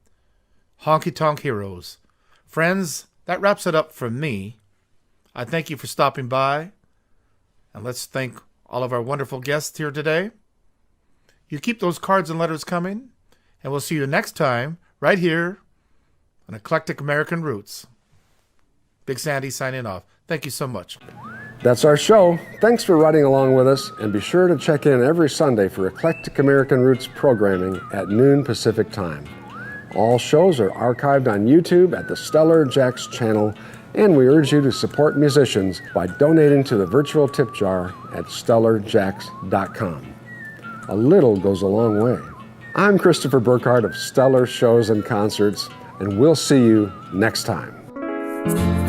honky tonk heroes. Friends, that wraps it up from me. I thank you for stopping by. And let's thank all of our wonderful guests here today. You keep those cards and letters coming, and we'll see you next time right here on Eclectic American Roots. Big Sandy signing off. Thank you so much. That's our show. Thanks for riding along with us, and be sure to check in every Sunday for Eclectic American Roots programming at noon Pacific Time. All shows are archived on YouTube at the StellarJAX channel, and we urge you to support musicians by donating to the virtual tip jar at StellarJAX.com. A little goes a long way. I'm Christopher Burkhardt of Stellar Shows and Concerts, and we'll see you next time.